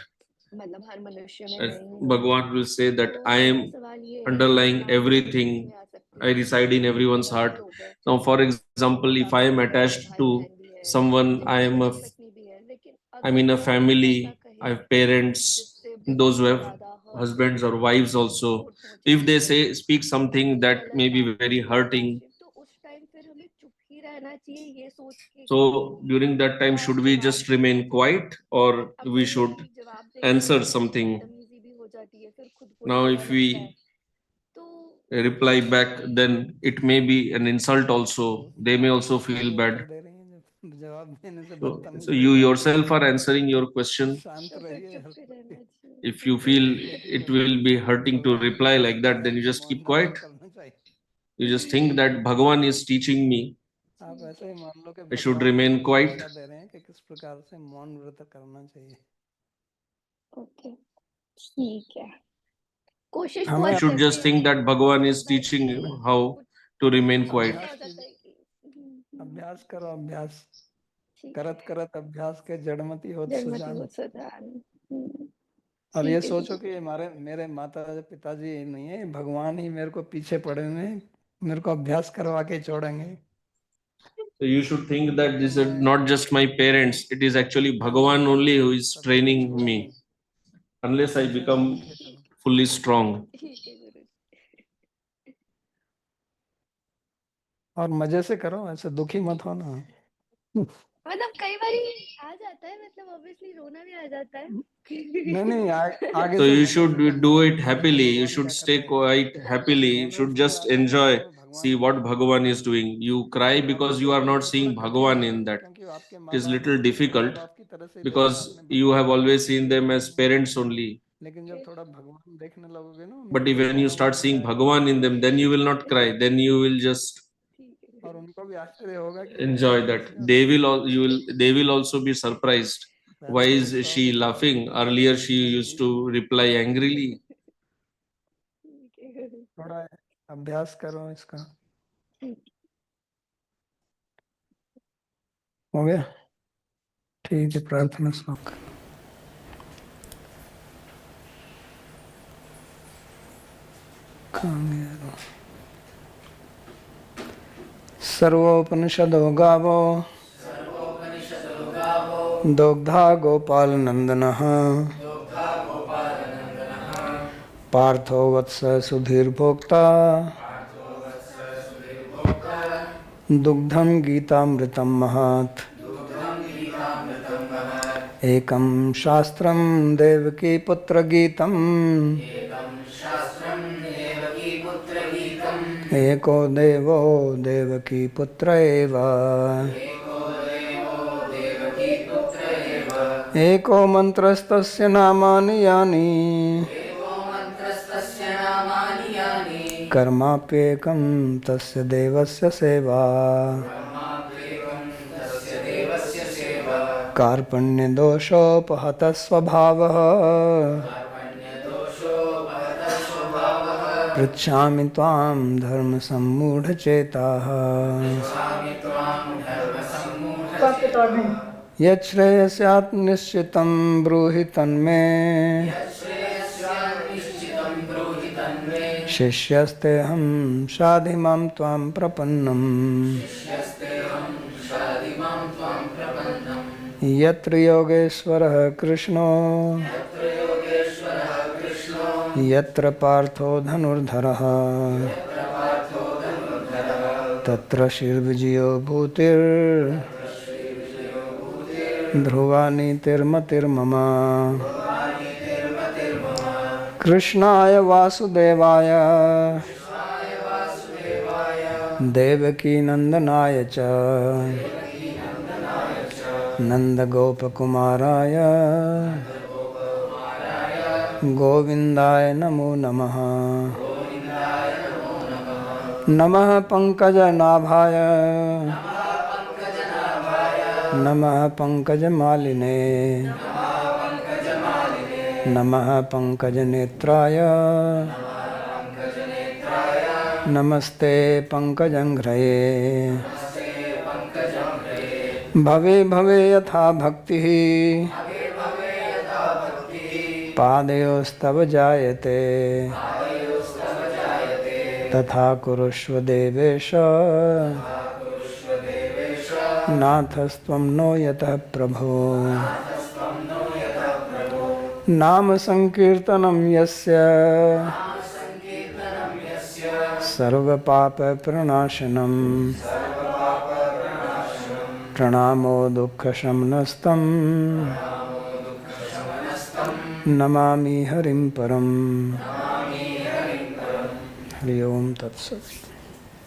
मतलब हर मनुष्य में As मैं ही हूँ। Bhagavan will say that तो I मेरा am सवाल ये है कि underlying आपको everything. जिसमें आसक्ति I है, reside in जैसे everyone's बहुत heart. से लोग हैं Now, for example, if I am जिनके attached भाई to बहन भी है, someone, I जिनकी am पति पत्नी भी है, लेकिन I'm अगर in a वो कुछ ऐसा family, I कहे have parents, जिससे those who बहुत have ज्यादा हर्ट husbands करे, or wives also. चोट पहुंचा If they they, say, speak something कुछ that गलत may be बात very कहे hurting, नकारात्मक, तो उस टाइम फिर हमें चुप ही रहना चाहिए ये सोच के so कि during that time, क्या should we जवाब just देना remain चाहिए। quiet or अब we फिर should वही जवाब देने में answer फिर something? बदतमीजी भी हो जाती है, फिर खुद को ही Now, बुरा if लगता है। we तो reply back, then it may be an insult also. They may also feel सही उत्तर bad. दे रही हैं, जब जवाब देने से So बदतमीजी you हो जाती yourself are answering your question. है। शांत तो फिर रहिए, चुप ही रहना चाहिए। If you feel it will be hurting to भगवान reply like that, then कहते you हैं just मौन keep धारण quiet. करना चाहिए। You just think that Bhagavan is teaching me. आप ठीक ऐसे है। ही मान लो कि I should भगवान remain आपको quiet. शिक्षा दे रहे हैं कि किस प्रकार से मौन व्रत करना चाहिए। ओके, ठीक है। कोशिश हमें बहुत You should करते just think हैं, that Bhagavan is but teaching you how कुछ to remain कुछ quiet. ऐसा हो अभ्यास जाता है कीजिए, कि अभ्यास करो, अभ्यास ठीक करत है, करत अभ्यास के जड़मति होत जड़मति सुजान। होत सुजान। और ये ठीक है सोचो गुरु कि हमारे मेरे माता पिताजी नहीं है, भगवान ही मेरे को पीछे पड़े हुए हैं, मेरे को अभ्यास करवा के छोड़ेंगे। So you should think that तो this is मैं not just my parents, it is actually Bhagavan only who is सभी को training छोड़ूंगा, me unless I पीछे become छूट के चलो। fully strong. ठीक है गुरु। और मजे से करो, ऐसे दुखी मत हो ना। मतलब कई बारी आ जाता है, मतलब ऑब्वियसली रोना भी आ जाता है। नहीं नहीं, आगे So से you मजे should से करना, do कि it देखो happily. You भगवान should क्या कर stay रहे हैं। quite happily. You रोने should इसलिए just आता है कि enjoy, देखो भगवान see क्या what कर रहे हैं। Bhagavan is doing. You cry जब आप because you are not तो seeing थोड़ा कठिन Bhagavan होगा, in that. क्योंकि आपके It माँ is बाप little माँ difficult बाप की तरह से ही देखा because आपने, you भगवान have को always कैसे seen देखा them ही as नहीं। parents only. लेकिन जब थोड़ा भगवान देखने लगोगे ना उनको, But तो when you थोड़ा start मजा seeing आएगा। Bhagavan in them, then you will not cry. Then you will just ठीक है और गुरु। उनको भी आश्चर्य होगा कि ये enjoy कैसे that. कैसे और They will all you will they will also be surprised. Why पहले is गुस्सा she होगा, फिर laughing? धीरे धीरे Earlier she नहीं used to reply angrily. ठीक है गुरु। थोड़ा अभ्यास करो इसका। हो गया, ठीक है, प्रार्थना श्लोक। सर्वोपनिषदो गावो दोग्धा गोपाल नंदनः पार्थो वत्स सुधीर भोक्ता दुग्धं गीतामृतं महत् एकं शास्त्रं देवकी पुत्र गीतम् एको देवो देवकी पुत्र एव एको मन्त्रस्तस्य नामानि यानि कर्माप्येकं तस्य देवस्य सेवा कार्पण्यदोषोपहतः स्वभावः पृच्छामि त्वां धर्मसम्मूढचेताः यच्छ्रेयस्यात् निश्चितं ब्रूहि तन्मे शिष्यस्तेऽहं शाधिमां त्वां प्रपन्नम् यत्र योगेश्वरः कृष्णो यत्र पार्थो धनुर्धरः तत्र श्रीर्विजयो ध्रुवा नीतिर्मतिर्मम कृष्णाय वासुदेवाय देवकीनन्दनाय च नन्दगोपकुमाराय गोविन्दाय नमो नमः। नमः पंकजनाभाय नमः पंकजमालिने नमः पंकजनेत्राय नमस्ते पंकजंघ्रये। भवे भवे यथा भक्तिः पादयोस्तव जायते तथा कुरुष्व देवेश नाथस्त्वं नो यतः प्रभो। नाम संकीर्तनं यस्य सर्वपाप प्रणाशनं प्रणामो दुःखशमनस्तं नमामि हरिं परम्। हरि ओम तत्सत्।